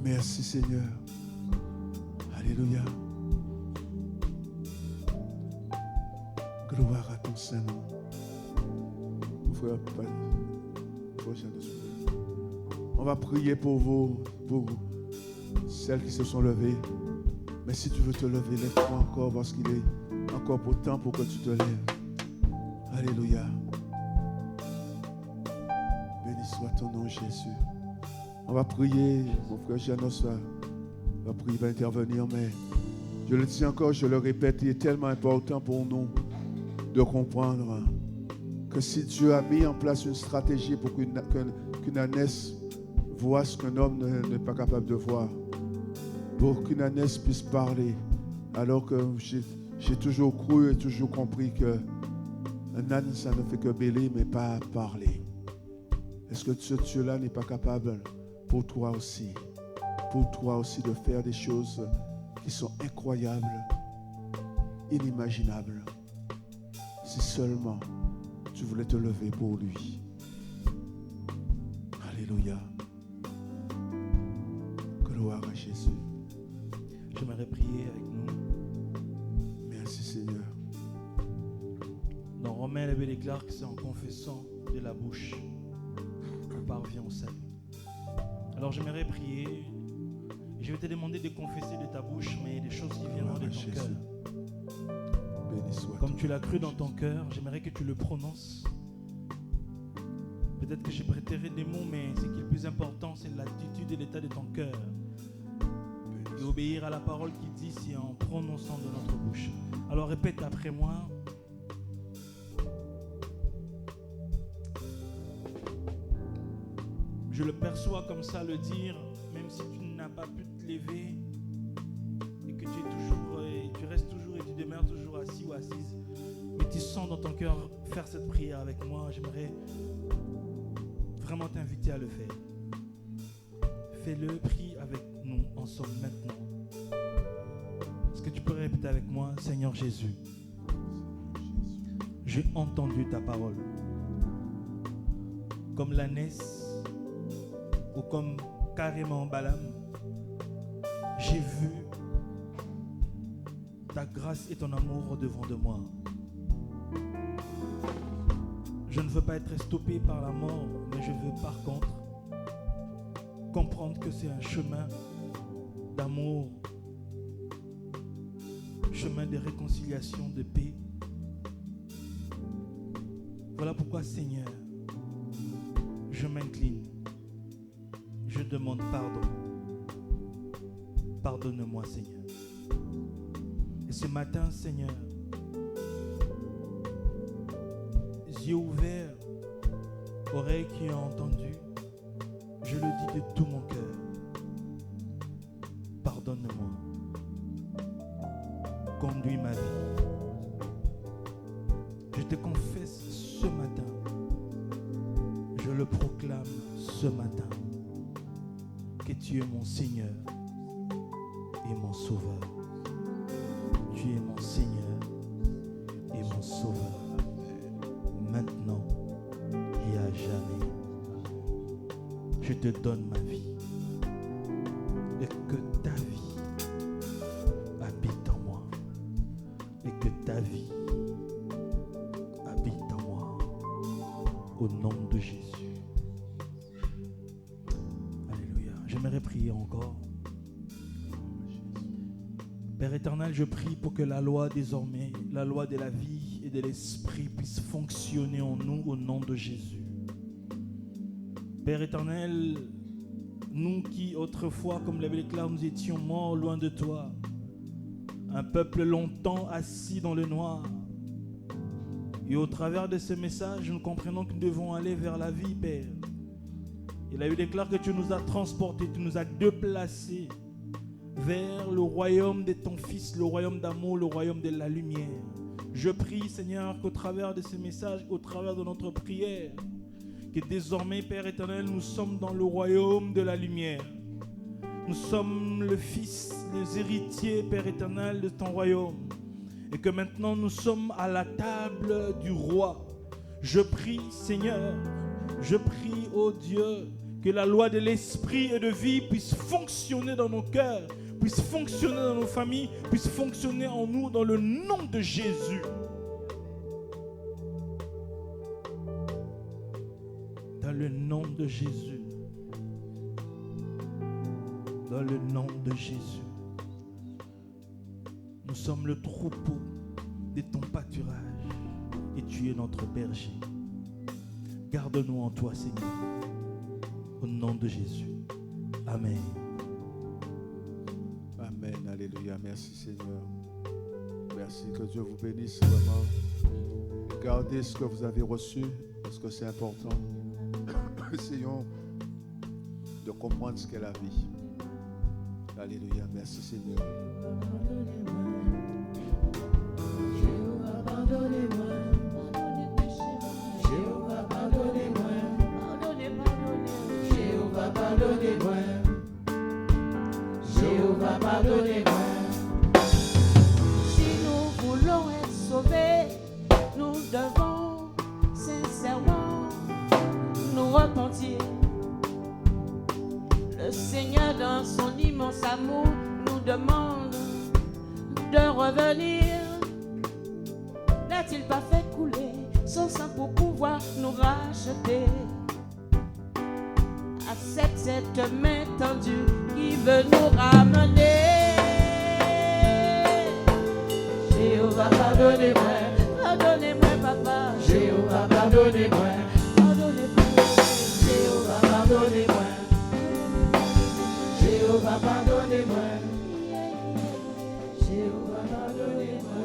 [SPEAKER 1] Merci Seigneur. Alléluia. Gloire à ton Saint-Nom. Frère, on va prier pour vous, pour celles qui se sont levées. Mais si tu veux te lever, lève-toi encore parce qu'il est encore pour temps pour que tu te lèves. Alléluia. Béni soit ton nom, Jésus. On va prier. Mon frère Janos va intervenir, mais je le dis encore, je le répète, il est tellement important pour nous de comprendre que si Dieu a mis en place une stratégie pour qu'une ânesse voit ce qu'un homme n'est pas capable de voir, pour qu'une ânesse puisse parler, alors que j'ai toujours cru et toujours compris qu'un âne, ça ne fait que bêler, mais pas parler. Est-ce que ce Dieu-là n'est pas capable pour toi aussi de faire des choses qui sont incroyables, inimaginables, si seulement tu voulais te lever pour lui. Alléluia. Gloire à Jésus.
[SPEAKER 3] J'aimerais prier avec nous.
[SPEAKER 1] Merci Seigneur.
[SPEAKER 3] Dans Romains, la Bible déclare que c'est en confessant de la bouche qu'on parvient au salut. Alors j'aimerais prier. Je vais te demander de confesser de ta bouche, mais des choses qui viendront de ton cœur. Comme tu l'as cru dans ton cœur, j'aimerais que tu le prononces. Peut-être que j'ai préféré des mots, mais ce qui est le plus important, c'est l'attitude et l'état de ton cœur. Et obéir à la parole qui dit, c'est en prononçant de notre bouche. Alors répète après moi. Je le perçois comme ça, le dire, même si tu n'as pas pu te lever et que tu restes toujours et tu demeures toujours assis ou assise, mais tu sens dans ton cœur faire cette prière avec moi. J'aimerais vraiment t'inviter à le faire. Fais-le, prie avec nous ensemble maintenant. Est-ce que tu peux répéter avec moi? Seigneur Jésus, j'ai entendu ta parole. Comme l'ânesse ou comme carrément Balaam, j'ai vu ta grâce et ton amour au-devant de moi. Je ne veux pas être stoppé par la mort, mais je veux par contre comprendre que c'est un chemin d'amour, chemin de réconciliation, de paix. Voilà pourquoi, Seigneur, je m'incline. Je demande pardon. Pardonne-moi, Seigneur. Et ce matin, Seigneur, yeux ouverts oreille qui a entendu, je le dis de tout mon cœur. Pardonne-moi. Conduis ma vie. Je te confesse ce matin. Je le proclame ce matin. Que tu es mon Seigneur et mon Sauveur. Tu es mon Seigneur et mon Sauveur. Maintenant et à jamais. Je te donne ma vie. Et que ta vie habite en moi. Et que ta vie habite en moi. Au nom de Jésus. Alléluia. J'aimerais prier encore. Père éternel, je prie pour que la loi désormais, la loi de la vie et de l'esprit puisse fonctionner en nous au nom de Jésus. Père éternel, nous qui autrefois, comme l'avait déclaré, nous étions morts loin de toi, un peuple longtemps assis dans le noir. Et au travers de ce message, nous comprenons que nous devons aller vers la vie, Père. Il a eu déclaré que tu nous as transportés, tu nous as déplacés vers le royaume de ton Fils, le royaume d'amour, le royaume de la lumière. Je prie, Seigneur, qu'au travers de ces messages, au travers de notre prière, que désormais, Père éternel, nous sommes dans le royaume de la lumière. Nous sommes le Fils, les héritiers, Père éternel, de ton royaume. Et que maintenant, nous sommes à la table du roi. Je prie, Seigneur, je prie, ô Dieu, que la loi de l'esprit et de vie puisse fonctionner dans nos cœurs, puisse fonctionner dans nos familles, puisse fonctionner en nous dans le nom de Jésus. Dans le nom de Jésus. Dans le nom de Jésus. Nous sommes le troupeau de ton pâturage et tu es notre berger. Garde-nous en toi, Seigneur. Au nom de Jésus. Amen.
[SPEAKER 1] Amen. Alléluia. Merci Seigneur. Merci. Que Dieu vous bénisse vraiment. Gardez ce que vous avez reçu parce que c'est important. Essayons de comprendre ce qu'est la vie. Alléluia. Merci Seigneur.
[SPEAKER 2] Jéhovah, pardonnez-moi. Jéhovah, pardonnez-moi. Jéhovah, pardonnez-moi. Jéhovah, pardonnez-moi.
[SPEAKER 4] Si nous voulons être sauvés, nous devons sincèrement nous repentir. Le Seigneur, dans son immense amour, nous demande de revenir. N'a-t-il pas fait couler son sang pour pouvoir nous racheter? Accepte cette main tendue qui veut nous ramener.
[SPEAKER 2] Jéhovah, pardonnez-moi.
[SPEAKER 4] Pardonnez-moi, papa.
[SPEAKER 2] Jéhovah, pardonnez-moi.
[SPEAKER 4] Pardonnez-moi.
[SPEAKER 2] Jéhovah, pardonnez-moi. Jéhovah, pardonnez-moi. Jéhovah, pardonnez-moi.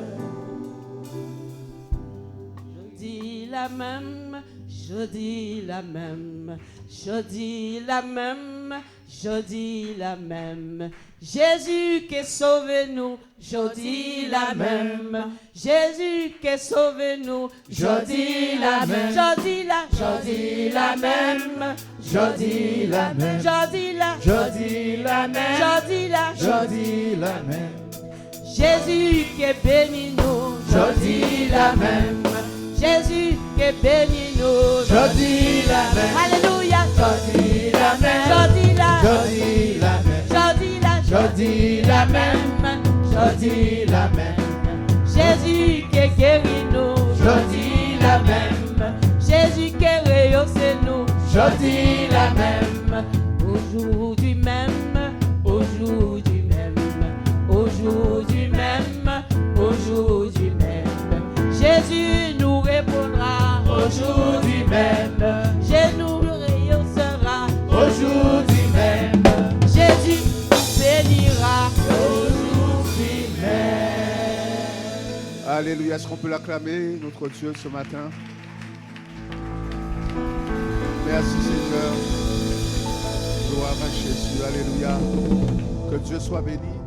[SPEAKER 4] Je dis la même, je dis la même, je dis la même, je dis la même. Jésus qui est sauvé nous, je dis la même. Jésus qui est sauvé nous,
[SPEAKER 2] Je dis la même.
[SPEAKER 4] Je dis la,
[SPEAKER 2] Je dis la même. Je dis la même.
[SPEAKER 4] je dis la,
[SPEAKER 2] Je dis la même.
[SPEAKER 4] je dis la.
[SPEAKER 2] Je dis la même.
[SPEAKER 4] Jésus qui est béni nous,
[SPEAKER 2] Je dis la même.
[SPEAKER 4] Jésus qui est béni nous,
[SPEAKER 2] Je dis la même.
[SPEAKER 4] Alléluia.
[SPEAKER 2] Je dis la même.
[SPEAKER 4] Je dis la,
[SPEAKER 2] Je dis la même.
[SPEAKER 4] je dis la,
[SPEAKER 2] Je dis la même. Je dis la même.
[SPEAKER 4] Jésus qui est guéri nous,
[SPEAKER 2] Je dis la même.
[SPEAKER 4] Jésus qui est rehaussé nous,
[SPEAKER 2] Je dis la même.
[SPEAKER 4] aujourd'hui même, aujourd'hui même, aujourd'hui même, aujourd'hui même. Jésus nous répondra,
[SPEAKER 2] Aujourd'hui même.
[SPEAKER 4] Jésus nous rehaussera,
[SPEAKER 2] Aujourd'hui même.
[SPEAKER 4] Jésus nous bénira.
[SPEAKER 2] Aujourd'hui même.
[SPEAKER 1] Alléluia. Est-ce qu'on peut l'acclamer, notre Dieu, ce matin? Merci Seigneur. Gloire à Jésus. Alléluia. Que Dieu soit béni.